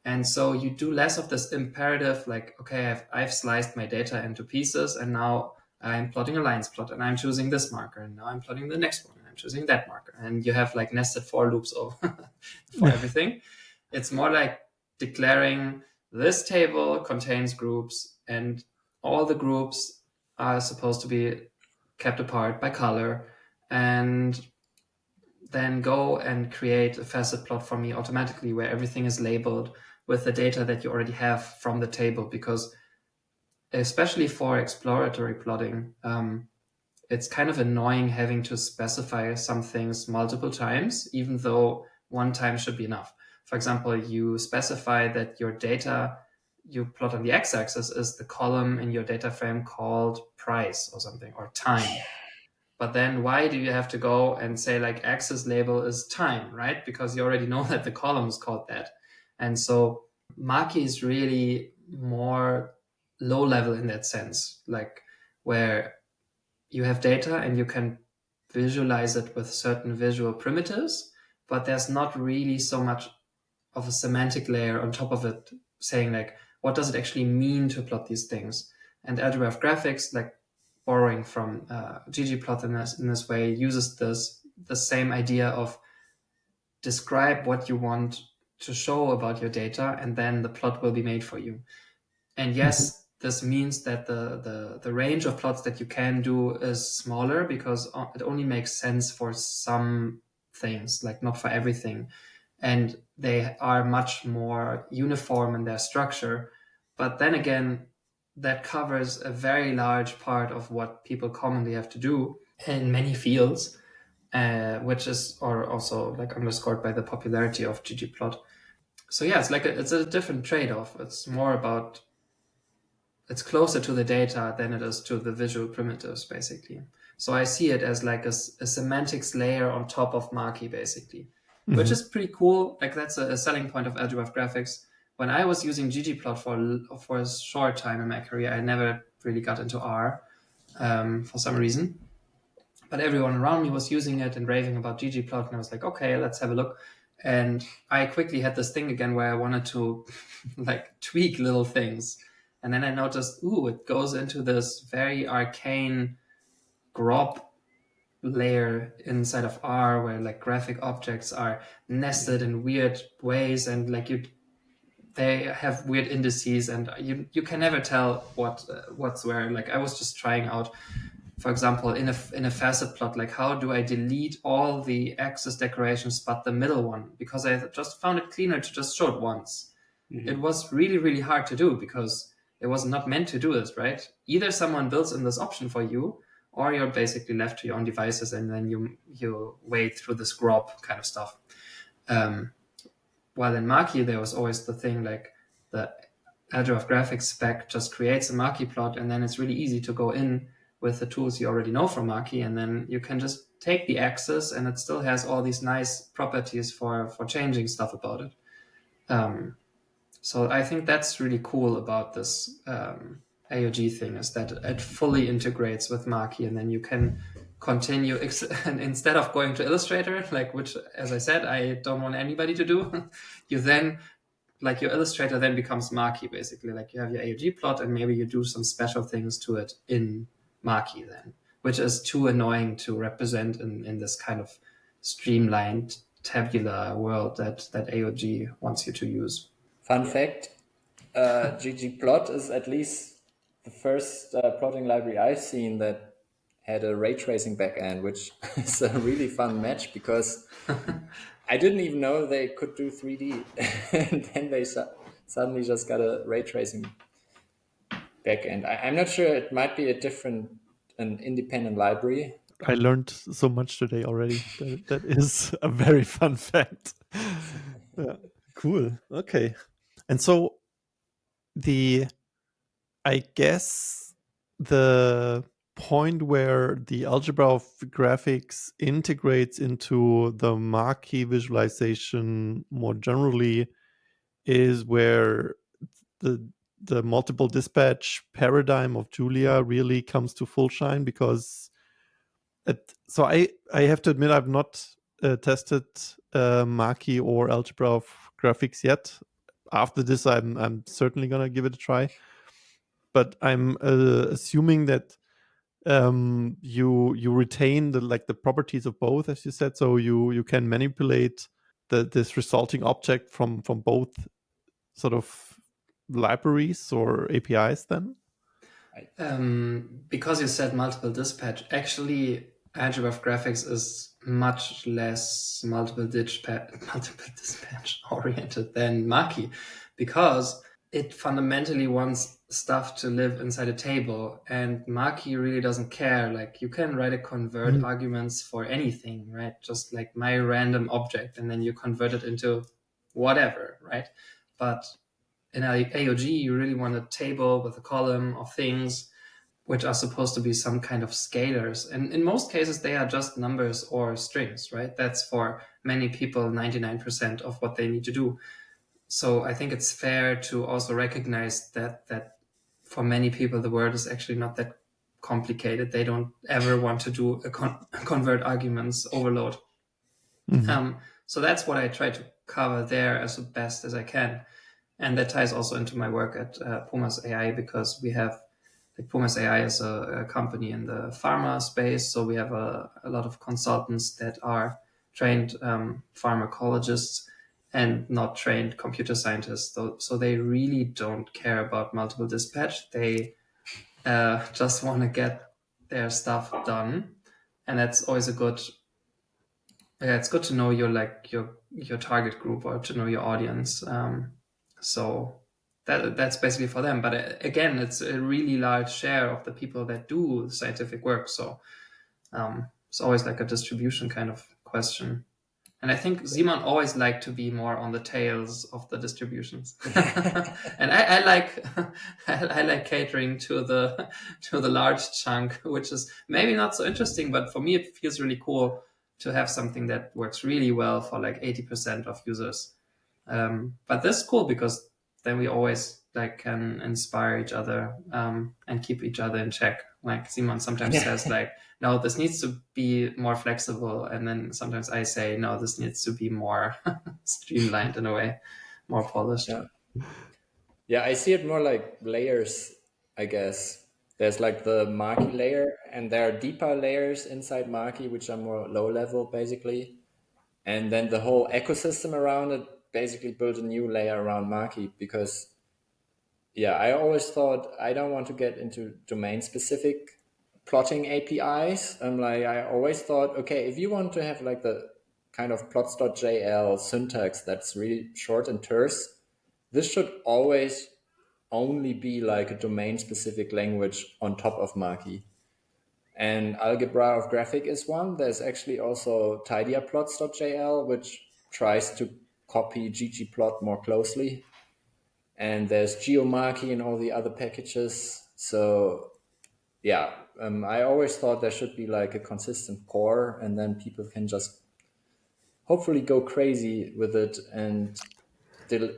And so you do less of this imperative, like, okay, I've sliced my data into pieces, and now I'm plotting a lines plot, and I'm choosing this marker, and now I'm plotting the next one, and I'm choosing that marker. And you have like nested for loops for everything. It's more like declaring this table contains groups, and all the groups are supposed to be kept apart by color, and then go and create a facet plot for me automatically where everything is labeled with the data that you already have from the table. Because especially for exploratory plotting, it's kind of annoying having to specify some things multiple times, even though one time should be enough. For example, you specify that your data you plot on the x-axis is the column in your data frame called price or something, or time. But then why do you have to go and say like axis label is time, right? Because you already know that the column is called that. And so Makie is really more low level in that sense, like where you have data and you can visualize it with certain visual primitives, but there's not really so much of a semantic layer on top of it saying like, what does it actually mean to plot these things? And algebra of graphics, like borrowing from ggplot in this way, uses the same idea of describe what you want to show about your data, and then the plot will be made for you. And yes, this means that the range of plots that you can do is smaller, because it only makes sense for some things, like not for everything. And they are much more uniform in their structure. But then again, that covers a very large part of what people commonly have to do in many fields, which is also like underscored by the popularity of ggplot. So yeah, it's a different trade-off. It's more about, it's closer to the data than it is to the visual primitives, basically. So I see it as like a semantics layer on top of Makie, basically, which is pretty cool. Like that's a selling point of algebra of graphics. When I was using ggplot for a short time in my career, I never really got into R for some reason. But everyone around me was using it and raving about ggplot, and I was like, okay, let's have a look. And I quickly had this thing again where I wanted to like tweak little things. And then I noticed, it goes into this very arcane grob layer inside of R, where like graphic objects are nested in weird ways, and like they have weird indices, and you can never tell what's where. Like I was just trying out, for example, in a facet plot, like how do I delete all the axis decorations but the middle one, because I just found it cleaner to just show it once. It was really, really hard to do because it was not meant to do this, right? Either someone builds in this option for you, or you're basically left to your own devices, and then you wade through this grob kind of stuff. While in Makie, there was always the thing like the algebra of graphics spec just creates a Makie plot, and then it's really easy to go in with the tools you already know from Makie, and then you can just take the axis, and it still has all these nice properties for changing stuff about it. So I think that's really cool about this AOG thing, is that it fully integrates with Makie, and then you can continue and instead of going to Illustrator, like, which, as I said, I don't want anybody to do, you then, like, your Illustrator then becomes Makie, basically. Like, you have your AOG plot, and maybe you do some special things to it in Makie then, which is too annoying to represent in this kind of streamlined tabular world that AOG wants you to use. Fun fact, ggplot is at least the first plotting library I've seen that had a ray tracing backend, which is a really fun match, because I didn't even know they could do 3D. And then they suddenly just got a ray tracing backend. I'm not sure, it might be an independent library. I learned so much today already. That is a very fun fact. Yeah, cool. Okay. And so I guess the point where the algebra of graphics integrates into the Makie visualization more generally is where the multiple dispatch paradigm of Julia really comes to full shine, because so I have to admit I've not tested Makie or algebra of graphics yet. After this, I'm certainly gonna give it a try. But I'm assuming that you retain the properties of both, as you said, so you can manipulate this resulting object from both sort of libraries or APIs then? Because you said multiple dispatch, actually algebra of graphics is much less multiple dispatch oriented than Makie, because it fundamentally wants stuff to live inside a table, and Makie really doesn't care. Like, you can write a convert arguments for anything, right? Just like my random object, and then you convert it into whatever, right? But in AOG, you really want a table with a column of things which are supposed to be some kind of scalars. And in most cases, they are just numbers or strings, right? That's for many people, 99% of what they need to do. So I think it's fair to also recognize that for many people, the word is actually not that complicated. They don't ever want to do a convert arguments overload. So that's what I try to cover there as best as I can. And that ties also into my work at Pumas AI, because we have, like, Pumas AI is a company in the pharma space. So we have a lot of consultants that are trained pharmacologists and not trained computer scientists. So they really don't care about multiple dispatch. They just want to get their stuff done. And that's always it's good to know your target group, or to know your audience. So that's basically for them. But again, it's a really large share of the people that do scientific work. So it's always like a distribution kind of question. And I think Simon always liked to be more on the tails of the distributions. And I like I like catering to the large chunk, which is maybe not so interesting, but for me it feels really cool to have something that works really well for like 80% of users. But this is cool because then we always can inspire each other and keep each other in check. Like Simon sometimes says no, this needs to be more flexible. And then sometimes I say, no, this needs to be more streamlined in a way, more polished. Yeah, I see it more like layers, I guess. There's like the Makie layer, and there are deeper layers inside Makie, which are more low level, basically. And then the whole ecosystem around it basically built a new layer around Makie, because, I always thought I don't want to get into domain-specific plotting APIs. I always thought, okay, if you want to have like the kind of plots.jl syntax that's really short and terse, this should always only be like a domain-specific language on top of Makie. And algebra of graphic is one. There's actually also tidyuplots.jl, which tries to copy ggplot more closely. And there's geomakie and all the other packages. So I always thought there should be like a consistent core, and then people can just hopefully go crazy with it and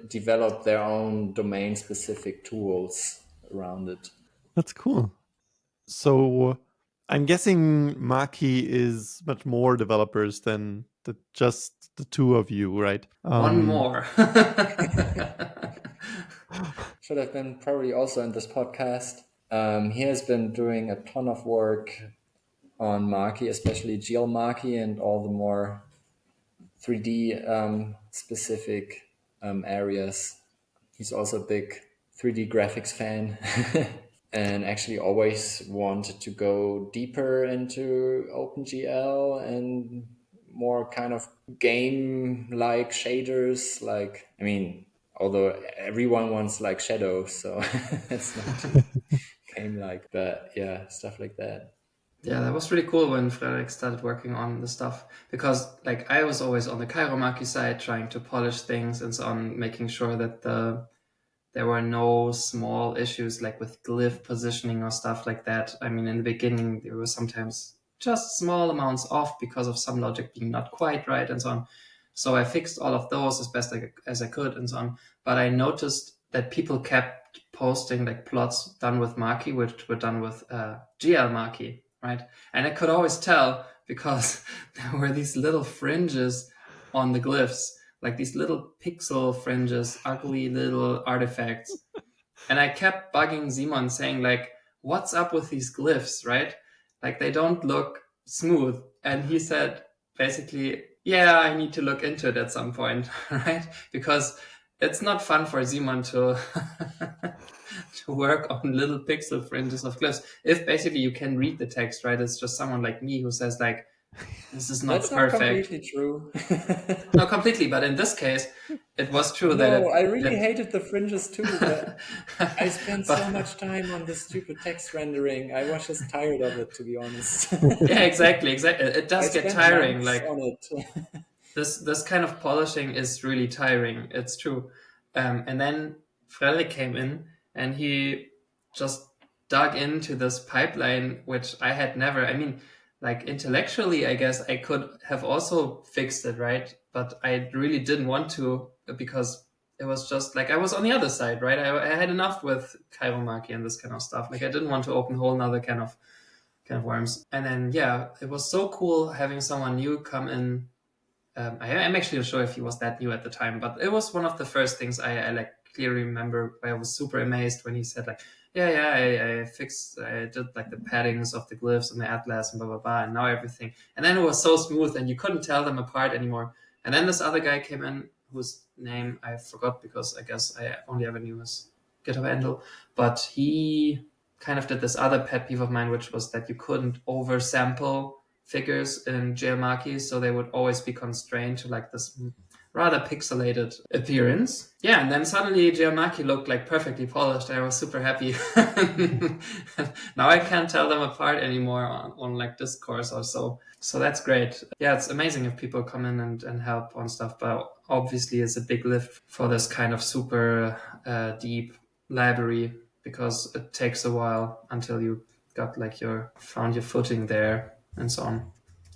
develop their own domain-specific tools around it. That's cool. So I'm guessing Makie is much more developers than just the two of you, right? One more. Should have been probably also in this podcast. He has been doing a ton of work on Makie, especially geomakie and all the more 3D specific areas. He's also a big 3D graphics fan and actually always wanted to go deeper into OpenGL and more kind of game-like shaders. Although everyone wants like shadows, so it's not too game-like, but stuff like that. Yeah, that was really cool when Frederick started working on the stuff, because I was always on the Cairo Makie side trying to polish things and so on, making sure that the there were no small issues like with glyph positioning or stuff like that. I mean, in the beginning, there were sometimes just small amounts off because of some logic being not quite right and so on. So I fixed all of those as best as I could and so on. But I noticed that people kept posting like plots done with Makie, which were done with GL Makie, right? And I could always tell because there were these little fringes on the glyphs, like these little pixel fringes, ugly little artifacts. And I kept bugging Simon saying like, what's up with these glyphs, right? Like they don't look smooth. And he said basically, yeah, I need to look into it at some point, right? Because it's not fun for Simon to to work on little pixel fringes of glyphs. If basically you can read the text, right? It's just someone like me who says like, this is not That's perfect. not completely true. No, completely. But in this case, it was true that I really hated the fringes too, but I spent so much time on this stupid text rendering. I was just tired of it, to be honest. Yeah, exactly. It does I get spent tiring. months Like on it. this kind of polishing is really tiring. It's true. And then Frederick came in and he just dug into this pipeline, which I had never. I mean, like intellectually, I guess I could have also fixed it, right? But I really didn't want to because it was just like I was on the other side, right? I had enough with Kairomaki and this kind of stuff. Like I didn't want to open a whole nother kind of worms. And then yeah, it was so cool having someone new come in. I'm actually not sure if he was that new at the time, but it was one of the first things I like clearly remember where I was super amazed when he said like, I did like the paddings of the glyphs and the atlas and blah, blah, blah. And now everything. And then it was so smooth and you couldn't tell them apart anymore. And then this other guy came in whose name I forgot because I guess I only ever knew his GitHub handle, but he kind of did this other pet peeve of mine, which was that you couldn't oversample figures in Makie, so they would always be constrained to like this rather pixelated appearance. Yeah, and then suddenly Makie looked like perfectly polished. I was super happy. Now I can't tell them apart anymore on like Discourse or so. So that's great. Yeah, it's amazing if people come in and help on stuff, but obviously it's a big lift for this kind of super deep library because it takes a while until you got like found your footing there and so on.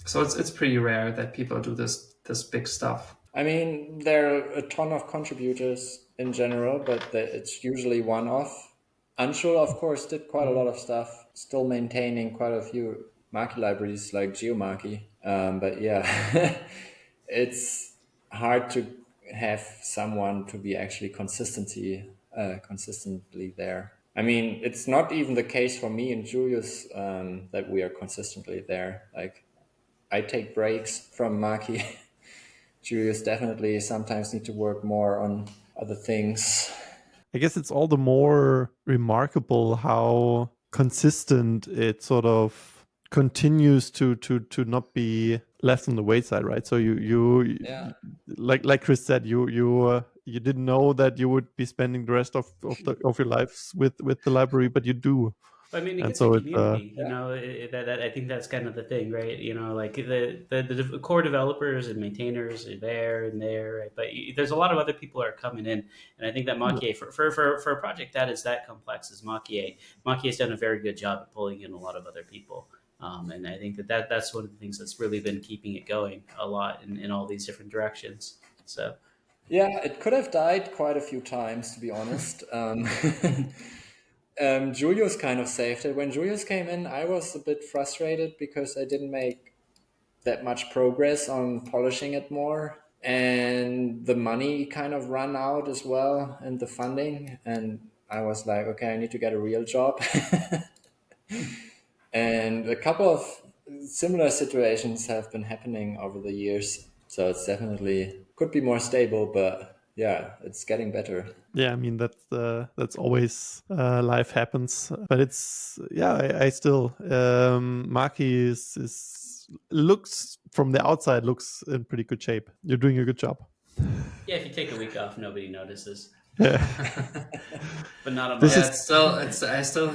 So it's pretty rare that people do this big stuff. I mean, there are a ton of contributors in general, but it's usually one-off. Anshul, of course, did quite a lot of stuff, still maintaining quite a few Makie libraries like GeoMakie. But yeah, it's hard to have someone to be actually consistently there. I mean, it's not even the case for me and Julius that we are consistently there. Like, I take breaks from Makie. Julius definitely sometimes need to work more on other things. I guess it's all the more remarkable how consistent it sort of continues to not be left on the wayside, right? So you like Chris said, you didn't know that you would be spending the rest of your lives with the library, but you do. I mean, it And gets so a community. You know, that I think that's kind of the thing, right? You know, like the core developers and maintainers are there and there, right? But there's a lot of other people are coming in, and I think that Makie for a project that is that complex as Makie has done a very good job at pulling in a lot of other people. And I think that's one of the things that's really been keeping it going a lot in all these different directions. So yeah, it could have died quite a few times, to be honest. Julius kind of saved it. When Julius came in, I was a bit frustrated because I didn't make that much progress on polishing it more. And the money kind of ran out as well and the funding. And I was like, okay, I need to get a real job. And a couple of similar situations have been happening over the years. So it's definitely could be more stable, but yeah, it's getting better. Yeah, I mean that's always life happens, but it's I still Makie is looks from the outside looks in pretty good shape. You're doing a good job. yeah, if you take a week off, nobody notices. Yeah. But not a This month. I still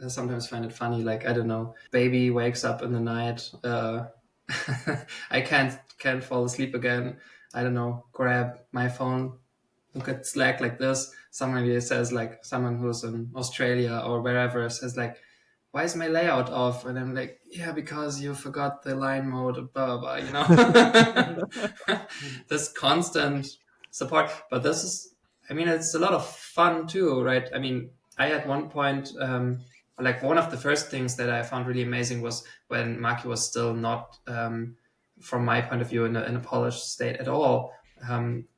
I sometimes find it funny. Like I don't know, baby wakes up in the night. I can't fall asleep again. I don't know. Grab my phone, look at Slack like this. Somebody says like, someone who's in Australia or wherever says like, why is my layout off? And I'm like, yeah, because you forgot the line mode, blah, blah, blah, you know. This constant support. But this is, I mean, it's a lot of fun too, right? I mean, I at one point, like one of the first things that I found really amazing was when Makie was still not, from my point of view, in a polished state at all.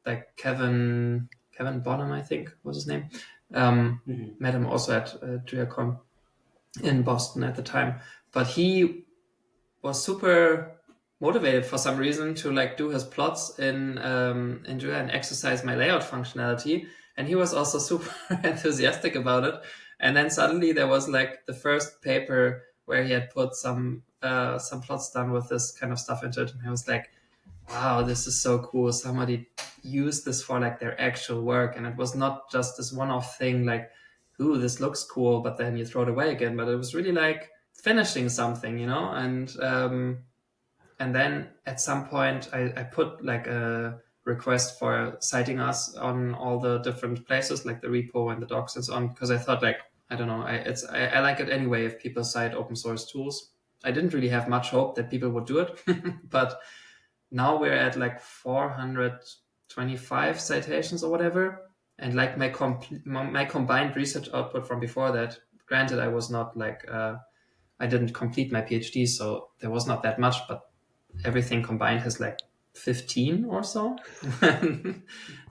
Like Kevin Bonham, I think was his name. Met him also at JuliaCon in Boston at the time, but he was super motivated for some reason to like do his plots in Julia and exercise my layout functionality, and he was also super enthusiastic about it. And then suddenly there was like the first paper where he had put some plots done with this kind of stuff into it, and I was like, wow, this is so cool. Somebody used this for like their actual work, and it was not just this one-off thing like, ooh, this looks cool, but then you throw it away again. But it was really like finishing something, you know. And then at some point I put like a request for citing us on all the different places, like the repo and the docs and so on, because I thought like, I don't know, I like it anyway if people cite open source tools. I didn't really have much hope that people would do it, but now we're at like 425 citations or whatever. And like my combined research output from before that, granted, I was not like, I didn't complete my PhD, so there was not that much, but everything combined has like 15 or so.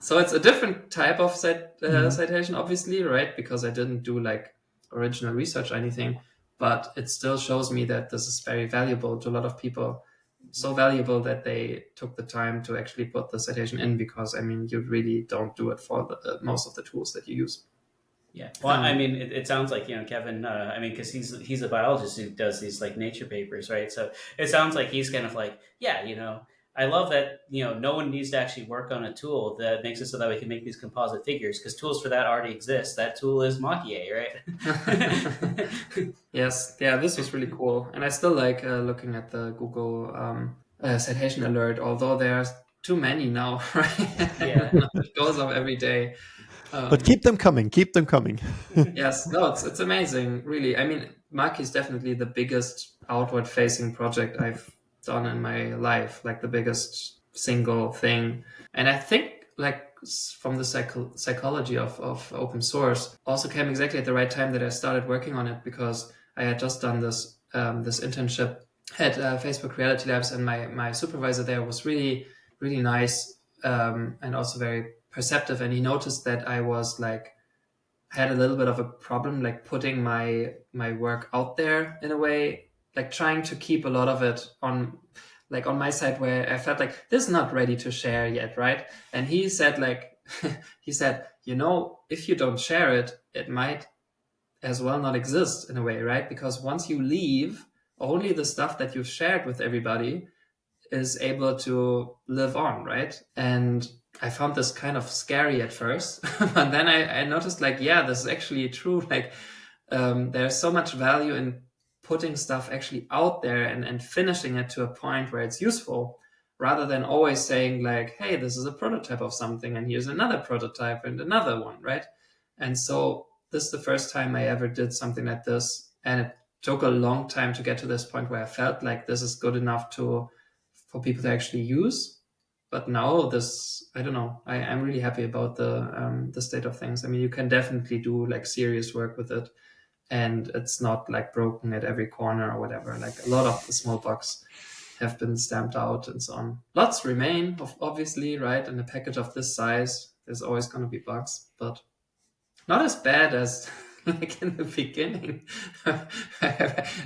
So it's a different type of citation, obviously, right? Because I didn't do like original research or anything, but it still shows me that this is very valuable to a lot of people. So valuable that they took the time to actually put the citation in, because I mean, you really don't do it for most of the tools that you use. Yeah. Well, I mean, it sounds like, Kevin, I mean, because he's a biologist who does these like nature papers, right? So it sounds like he's kind of like, yeah, I love that, no one needs to actually work on a tool that makes it so that we can make these composite figures, because tools for that already exist. That tool is Makie, right? Yes. Yeah, this was really cool. And I still like looking at the Google citation alert, although there's too many now, right? Yeah. It goes up every day. But keep them coming. Yes, no, it's amazing, really. I mean, Makie is definitely the biggest outward-facing project I've done in my life, like the biggest single thing. And I think, like, from the psychology of open source, also came exactly at the right time that I started working on it, because I had just done this this internship at Facebook Reality Labs, and my supervisor there was really, really nice, and also very perceptive, and he noticed that I was like, had a little bit of a problem like putting my work out there in a way, like trying to keep a lot of it on my side, where I felt like this is not ready to share yet, right? And he said like he said, if you don't share it, it might as well not exist in a way, right? Because once you leave, only the stuff that you've shared with everybody is able to live on, right? And I found this kind of scary at first, but then I noticed like, yeah, this is actually true. Like, there's so much value in putting stuff actually out there and finishing it to a point where it's useful, rather than always saying like, hey, this is a prototype of something and here's another prototype and another one, right? And so this is the first time I ever did something like this, and it took a long time to get to this point where I felt like this is good enough for people to actually use. But now this, I don't know, I'm really happy about the state of things. I mean, you can definitely do like serious work with it, and it's not like broken at every corner or whatever. Like a lot of the small bugs have been stamped out and so on. Lots remain, obviously, right? In a package of this size, there's always going to be bugs, but not as bad as like in the beginning.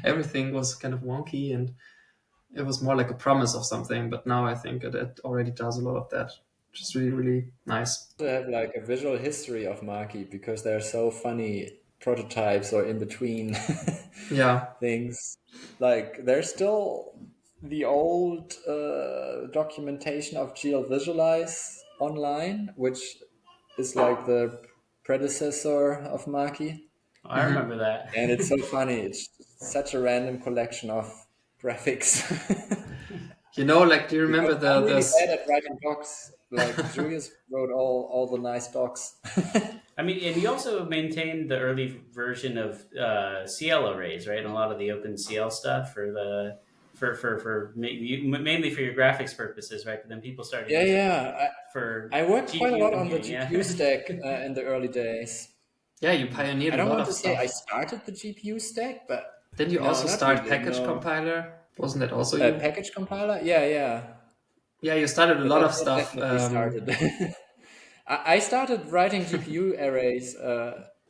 Everything was kind of wonky and it was more like a promise of something, but now I think it already does a lot of that, which is really, really nice. To have like a visual history of Makie, because they're so funny prototypes or in between things. Like there's still the old documentation of GL Visualize online, which is like the predecessor of Makie. I remember that. And it's so funny. It's such a random collection of graphics. Like, do you remember I'm really bad at writing docs, Like Julius wrote all the nice docs. I mean, and you also maintained the early version of CL arrays, right? And a lot of the open CL stuff for the mainly for your graphics purposes, right? But then people started Yeah, using it yeah. for I worked quite a GPU lot on the computing. GPU Yeah. stack in the early days. Yeah, you pioneered I a don't lot want of to say I stuff. started the GPU stack, but Didn't you no, also not start really. package No, compiler? Wasn't that also you? package compiler. Yeah, yeah. Yeah, you started a Yeah, lot of that stuff. definitely started. I started writing GPU arrays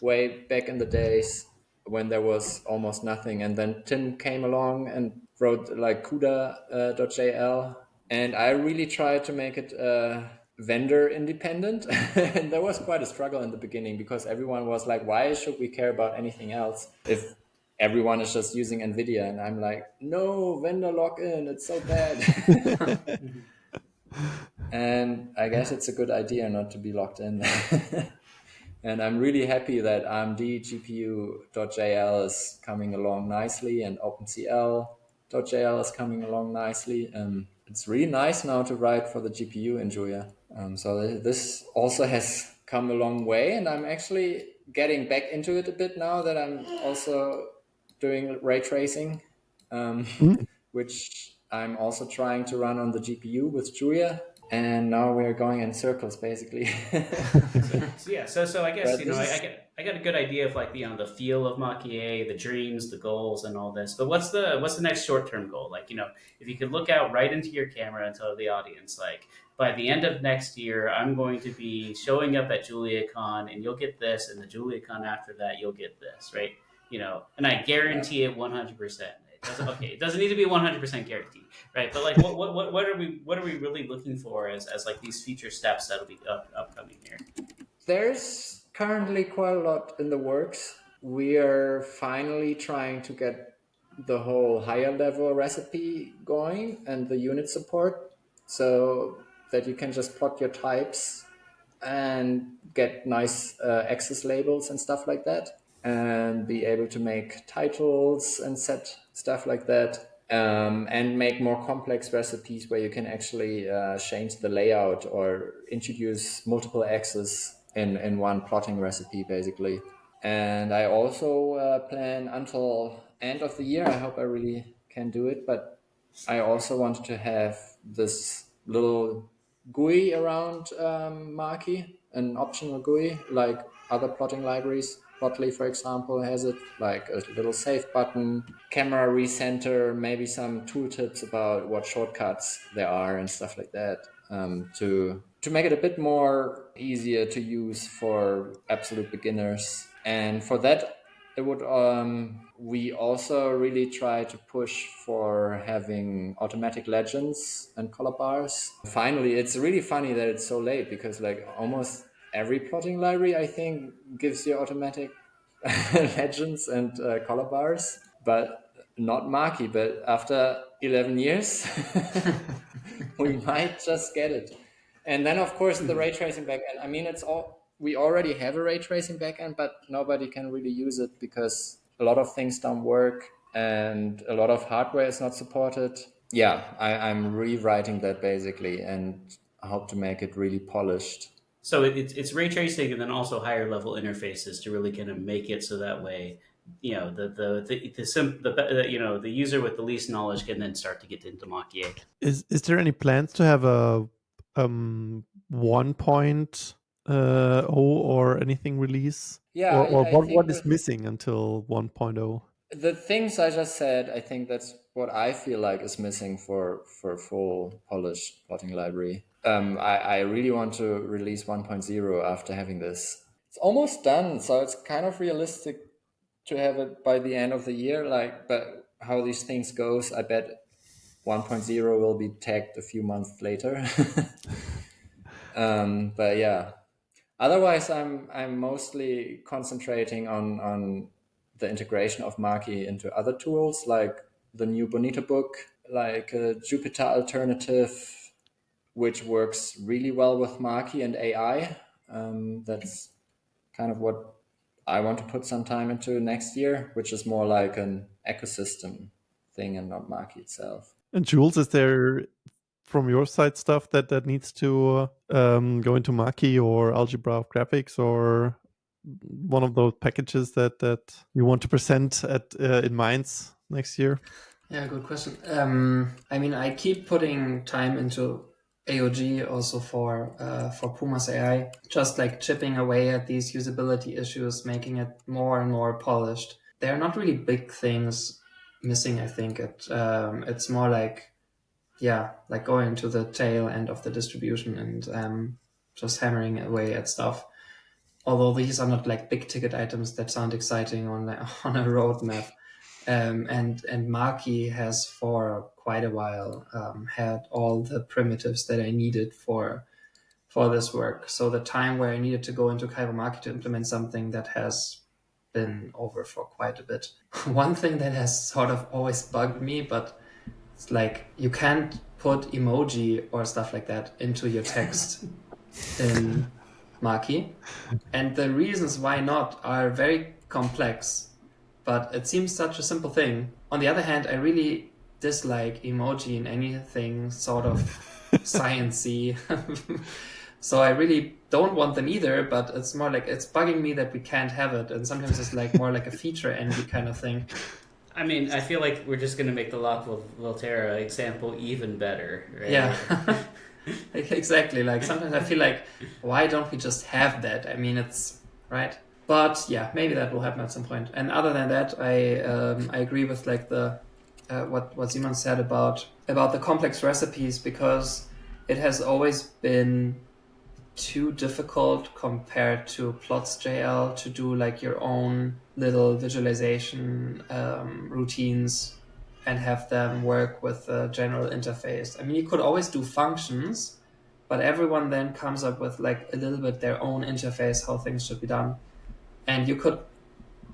way back in the days when there was almost nothing, and then Tim came along and wrote like CUDA.jl, and I really tried to make it vendor independent, and there was quite a struggle in the beginning because everyone was like, "Why should we care about anything else if everyone is just using NVIDIA?" And I'm like, "No, vendor lock-in, it's so bad." And I guess it's a good idea not to be locked in. And I'm really happy that AMD GPU.jl is coming along nicely and OpenCL.jl is coming along nicely. It's really nice now to write for the GPU in Julia. So this also has come a long way, and I'm actually getting back into it a bit now that I'm also doing ray tracing, which I'm also trying to run on the GPU with Julia. And now we're going in circles, basically. So I guess But this is I got a good idea of like the feel of Makie, the dreams, the goals, and all this. But what's the next short term goal? Like if you could look out right into your camera and tell the audience, like by the end of next year, I'm going to be showing up at JuliaCon, and you'll get this, and the JuliaCon after that, you'll get this, right? And I guarantee it 100%. It doesn't need to be 100% guaranteed, right? But like, what are we really looking for as like these future steps that'll be upcoming here? there's currently quite a lot in the works. We are finally trying to get the whole higher level recipe going and the unit support so that you can just plot your types and get nice access labels and stuff like that, and be able to make titles and set stuff like that, and make more complex recipes where you can actually change the layout or introduce multiple axes in one plotting recipe, basically. And I also plan until end of the year. I hope I really can do it, but I also wanted to have this little GUI around Makie, an optional GUI, like other plotting libraries. Plotly, for example, has it, like a little save button, camera recenter, maybe some tooltips about what shortcuts there are and stuff like that, to make it a bit more easier to use for absolute beginners. And for that, it would we also really try to push for having automatic legends and color bars. Finally, it's really funny that it's so late because like almost every plotting library, I think, gives you automatic legends and color bars, but not Makie. But after 11 years, we might just get it. And then, of course, the ray tracing backend. I mean, we already have a ray tracing backend, but nobody can really use it because a lot of things don't work and a lot of hardware is not supported. Yeah, I'm rewriting that basically and I hope to make it really polished. So it's ray tracing and then also higher level interfaces to really kind of make it so that way, the user with the least knowledge can then start to get into Makie. Is there any plans to have a 1.0 or anything release? Yeah, Or I think what is missing until 1.0? the things I just said, I think that's what I feel like is missing for full polished plotting library. I really want to release 1.0 after having this. It's almost done, so it's kind of realistic to have it by the end of the year. Like, but how these things goes, I bet 1.0 will be tagged a few months later. But yeah, otherwise I'm mostly concentrating on the integration of Makie into other tools, like the new Bonita book, like a Jupyter alternative, which works really well with Makie and AI. That's kind of what I want to put some time into next year, which is more like an ecosystem thing and not Makie itself. And Jules, is there from your side stuff that needs to go into Makie or Algebra of Graphics or one of those packages that you want to present at in Mainz next year? Yeah, good question. I mean, I keep putting time into AOG also for Pumas AI, just like chipping away at these usability issues, making it more and more polished. There are not really big things missing, I think. It's more like, yeah, like going to the tail end of the distribution and just hammering away at stuff. Although these are not like big ticket items that sound exciting on a roadmap. And Makie has for quite a while had all the primitives that I needed for this work. So the time where I needed to go into Kaiba Makie to implement something, that has been over for quite a bit. One thing that has sort of always bugged me, but it's like you can't put emoji or stuff like that into your text in Makie. And the reasons why not are very complex, but it seems such a simple thing. On the other hand, I really dislike emoji in anything sort of sciencey. So I really don't want them either, but it's more like it's bugging me that we can't have it. And sometimes it's like more like a feature envy kind of thing. I mean, I feel like we're just going to make the Lock Volterra example even better, right? Yeah. Exactly. Like sometimes I feel like, why don't we just have that? I mean, it's right. But yeah, maybe that will happen at some point. And other than that, I agree with like the what Simon said about the complex recipes, because it has always been too difficult compared to plots.jl to do like your own little visualization routines and have them work with the general interface. I mean, you could always do functions, but everyone then comes up with like a little bit their own interface, how things should be done. And you could,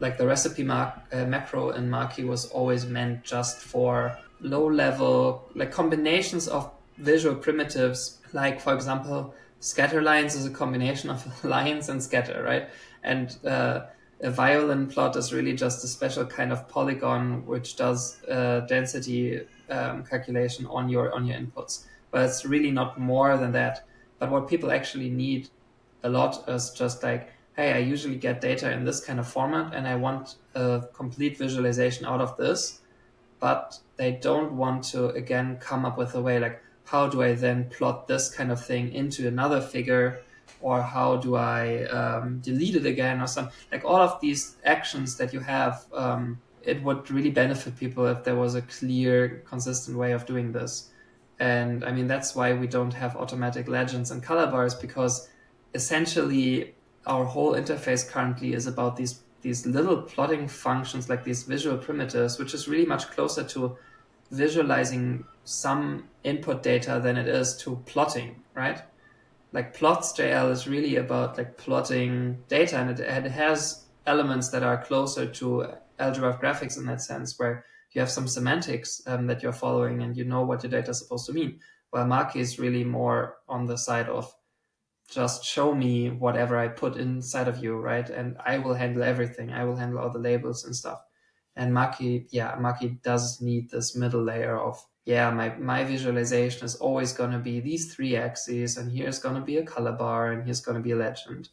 like the recipe macro in Makie was always meant just for low level, like combinations of visual primitives. Like for example, scatter lines is a combination of lines and scatter, right? And a violin plot is really just a special kind of polygon which does density calculation on your inputs. But it's really not more than that. But what people actually need a lot is just like, hey, I usually get data in this kind of format and I want a complete visualization out of this. But they don't want to, again, come up with a way like, how do I then plot this kind of thing into another figure, or how do I delete it again, or something. Like all of these actions that you have, it would really benefit people if there was a clear, consistent way of doing this. And I mean, that's why we don't have automatic legends and color bars, because essentially our whole interface currently is about these little plotting functions, like these visual primitives, which is really much closer to visualizing some input data than it is to plotting, right? Like plots.jl is really about like plotting data, and it has elements that are closer to algebra of graphics in that sense, where you have some semantics that you're following and you know what your data is supposed to mean. While Makie is really more on the side of just show me whatever I put inside of you, right? And I will handle everything. I will handle all the labels and stuff. And Makie does need this middle layer of, my visualization is always going to be these three axes, and here's going to be a color bar, and here's going to be a legend.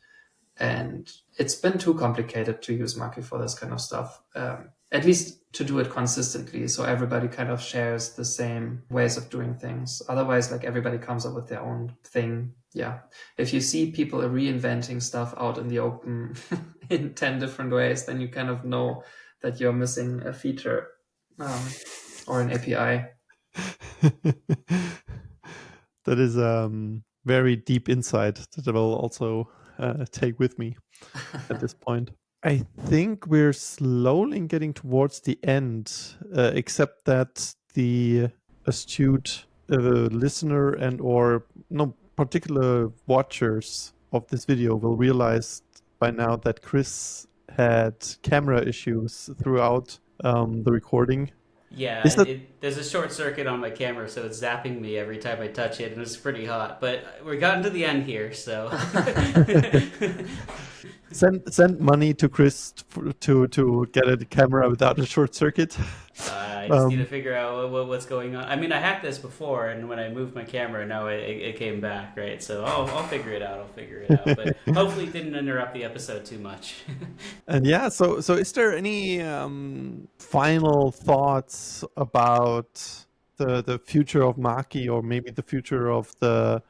And it's been too complicated to use Makie for this kind of stuff, at least to do it consistently, so everybody kind of shares the same ways of doing things. Otherwise, like everybody comes up with their own thing. Yeah. If you see people reinventing stuff out in the open in 10 different ways, then you kind of know that you're missing a feature or an API. That is very deep insight that I will also take with me at this point. I think we're slowly getting towards the end, except that the astute listener and or no particular watchers of this video will realize by now that Chris had camera issues throughout the recording. Yeah, there's a short circuit on my camera, so it's zapping me every time I touch it, and it's pretty hot. But we're gotten to the end here, so send money to Chris to get a camera without a short circuit. I just need to figure out what's going on. I mean, I hacked this before, and when I moved my camera, now it came back, right? So I'll figure it out. But hopefully it didn't interrupt the episode too much. And yeah, so is there any final thoughts about the future of Makie, or maybe the future of the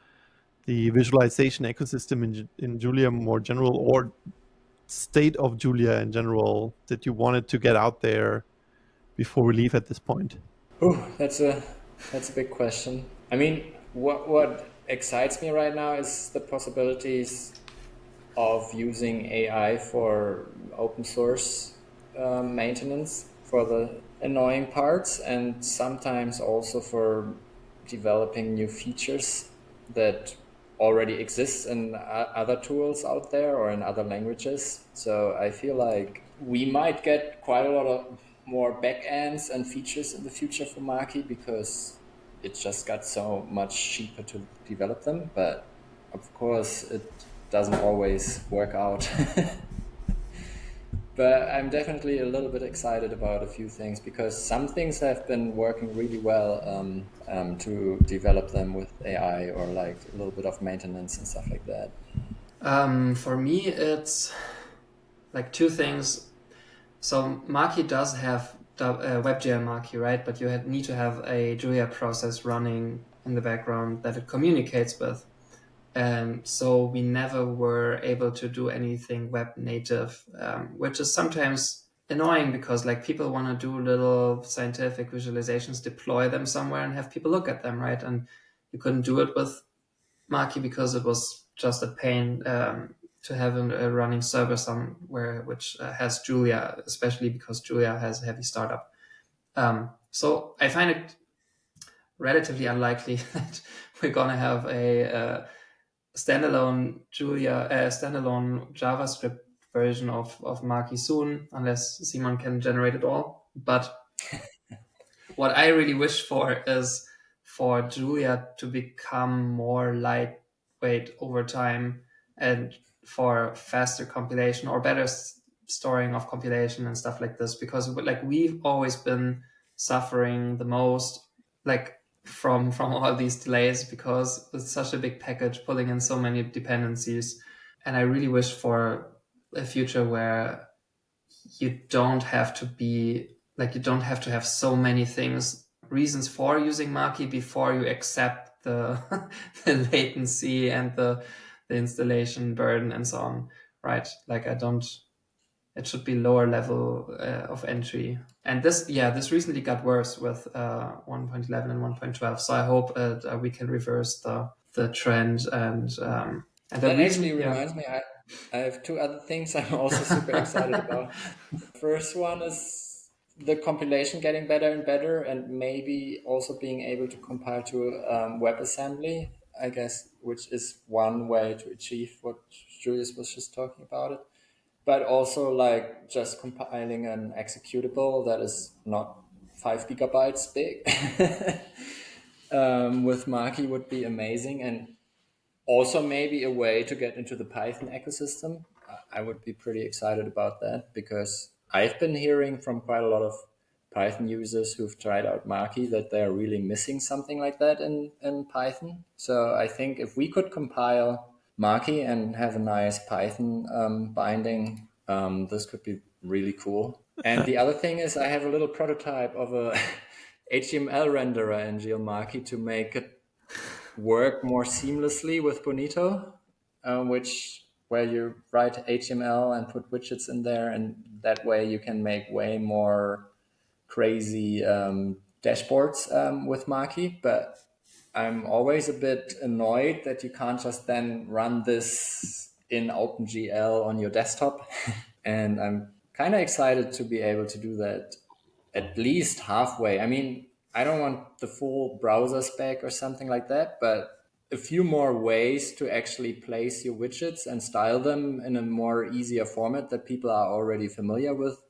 visualization ecosystem in Julia more general, or state of Julia in general, that you wanted to get out there before we leave at this point? Ooh, that's a big question. I mean, what excites me right now is the possibilities of using AI for open source maintenance for the annoying parts, and sometimes also for developing new features that already exist in other tools out there or in other languages. So I feel like we might get quite a lot of more backends and features in the future for Makie, because it just got so much cheaper to develop them. But of course, it doesn't always work out. But I'm definitely a little bit excited about a few things, because some things have been working really well to develop them with AI, or like a little bit of maintenance and stuff like that. For me, it's like two things. So Makie does have WebGL Makie, right? But you need to have a Julia process running in the background that it communicates with. So we never were able to do anything web native, which is sometimes annoying, because like people want to do little scientific visualizations, deploy them somewhere and have people look at them, right? And you couldn't do it with Makie because it was just a pain to have a running server somewhere which has Julia, especially because Julia has a heavy startup. So I find it relatively unlikely that we're going to have a standalone standalone JavaScript version of Makie soon, unless Simon can generate it all. But what I really wish for is for Julia to become more lightweight over time, and for faster compilation or better storing of compilation and stuff like this, because like we've always been suffering the most, like from all these delays, because it's such a big package pulling in so many dependencies. And I really wish for a future where you don't have to have so many reasons for using Makie before you accept the latency and the installation burden and so on, right? Like it should be lower level of entry. And this recently got worse with 1.11 and 1.12. So I hope we can reverse the trend. And that actually reminds me, I have two other things I'm also super excited about. First one is the compilation getting better and better, and maybe also being able to compile to WebAssembly, I guess, which is one way to achieve what Julius was just talking about it. But also like just compiling an executable that is not 5 gigabytes big with Makie would be amazing. And also maybe a way to get into the Python ecosystem. I would be pretty excited about that, because I've been hearing from quite a lot of Python users who've tried out Makie that they're really missing something like that in Python. So I think if we could compile Makie and have a nice Python binding, this could be really cool. And the other thing is, I have a little prototype of a HTML renderer in GLMakie to make it work more seamlessly with Bonito, where you write HTML and put widgets in there, and that way you can make way more crazy dashboards with Makie. But I'm always a bit annoyed that you can't just then run this in OpenGL on your desktop. And I'm kind of excited to be able to do that at least halfway. I mean, I don't want the full browser spec or something like that, but a few more ways to actually place your widgets and style them in a more easier format that people are already familiar with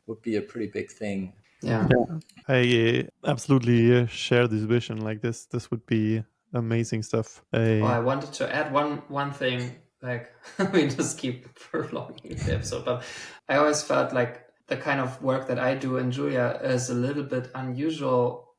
would be a pretty big thing. Yeah. I absolutely share this vision. Like this would be amazing stuff. I wanted to add one thing. Like we just keep prolonging the episode, but I always felt like the kind of work that I do in Julia is a little bit unusual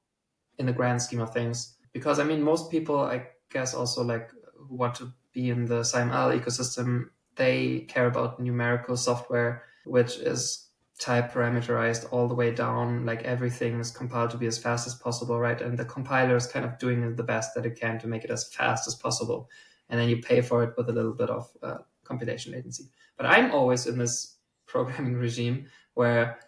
in the grand scheme of things. Because I mean, most people, I guess, also like who want to be in the SciML ecosystem, they care about numerical software, which is type parameterized all the way down. Like everything is compiled to be as fast as possible, right? And the compiler is kind of doing the best that it can to make it as fast as possible. And then you pay for it with a little bit of compilation latency. But I'm always in this programming regime where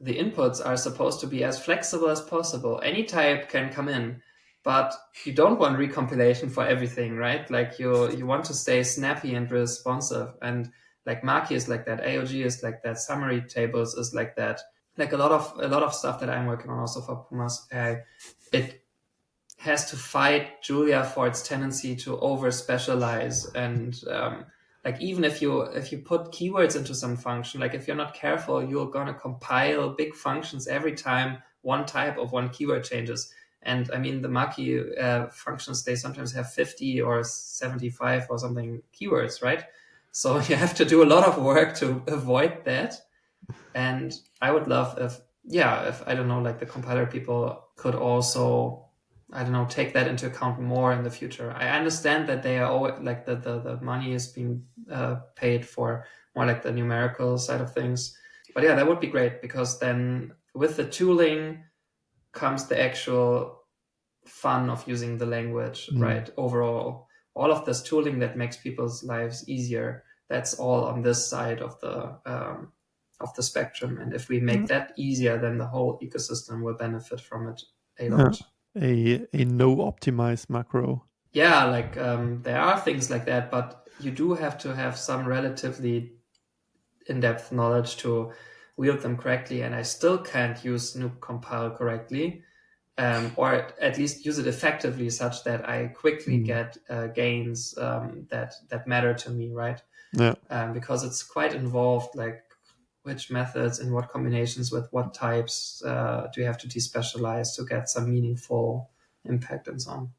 the inputs are supposed to be as flexible as possible. Any type can come in, but you don't want recompilation for everything, right? Like you want to stay snappy and responsive. And like Makie is like that, AOG is like that, summary tables is like that. Like a lot of stuff that I'm working on also for Pumas, it has to fight Julia for its tendency to over specialize. And like even if you put keywords into some function, like if you're not careful, you're gonna compile big functions every time one type of one keyword changes. And I mean, the Makie functions, they sometimes have 50 or 75 or something keywords, right? So you have to do a lot of work to avoid that. And I would love if I don't know, like the compiler people could also, I don't know, take that into account more in the future. I understand that they are always like the money is being paid for more like the numerical side of things. But yeah, that would be great, because then with the tooling comes the actual fun of using the language, right? Overall, all of this tooling that makes people's lives easier, that's all on this side of the spectrum. And if we make that easier, then the whole ecosystem will benefit from it a lot. A no optimize macro. Yeah, like there are things like that, but you do have to have some relatively in-depth knowledge to wield them correctly. And I still can't use Snoop compile correctly, or at least use it effectively such that I quickly get gains that matter to me, right? Yeah. Because it's quite involved, like which methods and what combinations with what types do you have to despecialize to get some meaningful impact and so on.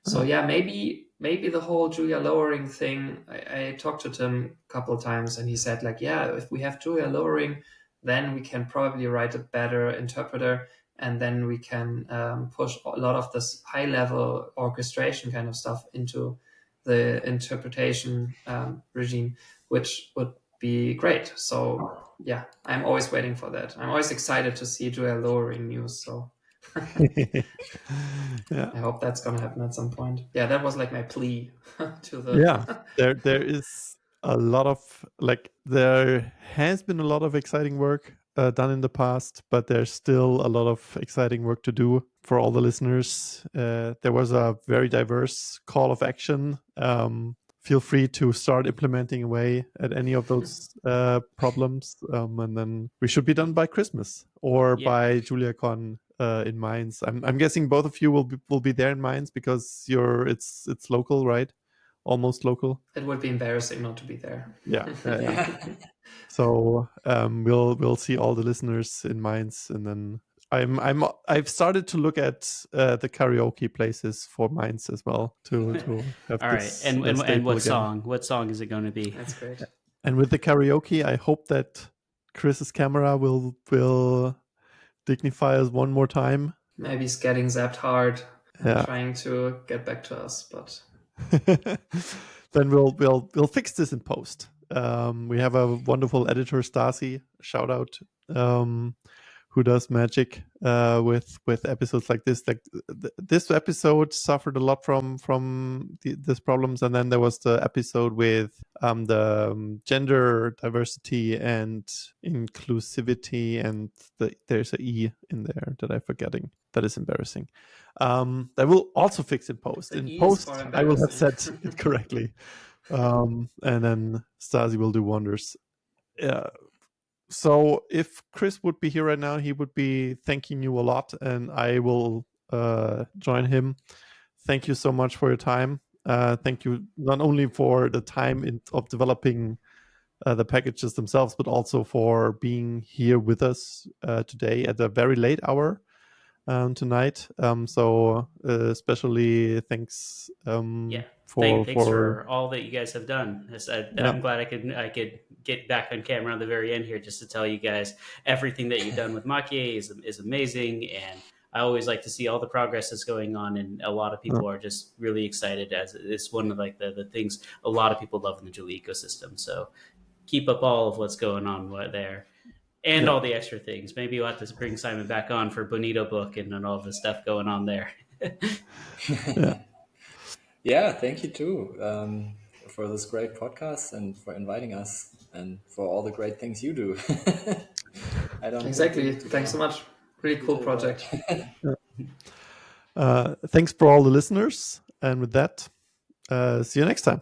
So yeah, maybe the whole Julia lowering thing, I talked to Tim a couple of times and he said like, yeah, if we have Julia lowering, then we can probably write a better interpreter, and then we can push a lot of this high level orchestration kind of stuff into the interpretation regime, which would be great. So yeah, I'm always waiting for that. I'm always excited to see Julia lowering news. So Yeah. I hope that's going to happen at some point. Yeah, that was like my plea to the... Yeah, there is a lot of, like, there has been a lot of exciting work done in the past, but there's still a lot of exciting work to do for all the listeners. There was a very diverse call of action. Feel free to start implementing away at any of those problems, and then we should be done by Christmas or by JuliaCon in Mainz. I'm guessing both of you will be there in Mainz because it's local, right? Almost local. It would be embarrassing not to be there. Yeah. So we'll see all the listeners in Mainz, and then I've started to look at the karaoke places for Mainz as well to have all this. Right, and what again. song? What song is it going to be? That's great. And with the karaoke, I hope that Chris's camera will dignify us one more time. Maybe he's getting zapped hard, Yeah. trying to get back to us, but then we'll fix this in post. We have a wonderful editor, Stasi, shout out, who does magic with episodes like this. Like this episode suffered a lot from these problems, and then there was the episode with the gender diversity and inclusivity, and there's a E in there that I'm forgetting. That is embarrassing. That will also fix in post. The In E is post, for I will have embarrassing. said it correctly. And then Stasi will do wonders. So if Chris would be here right now, he would be thanking you a lot, and I will join him. Thank you so much for your time. Thank you not only for the time of developing the packages themselves, but also for being here with us today at a very late hour. tonight. So especially thanks Thanks for all that you guys have done. I'm glad I could get back on camera on the very end here just to tell you guys everything that you've done with Makie is amazing, and I always like to see all the progress that's going on, and a lot of people are just really excited, as it's one of like the things a lot of people love in the Julie ecosystem. So keep up all of what's going on there. And all the extra things. Maybe we'll have to bring Simon back on for Bonito book and all the stuff going on there. Yeah, thank you too for this great podcast and for inviting us and for all the great things you do. I don't exactly. Thanks so much. Really cool project. Thanks for all the listeners. And with that, see you next time.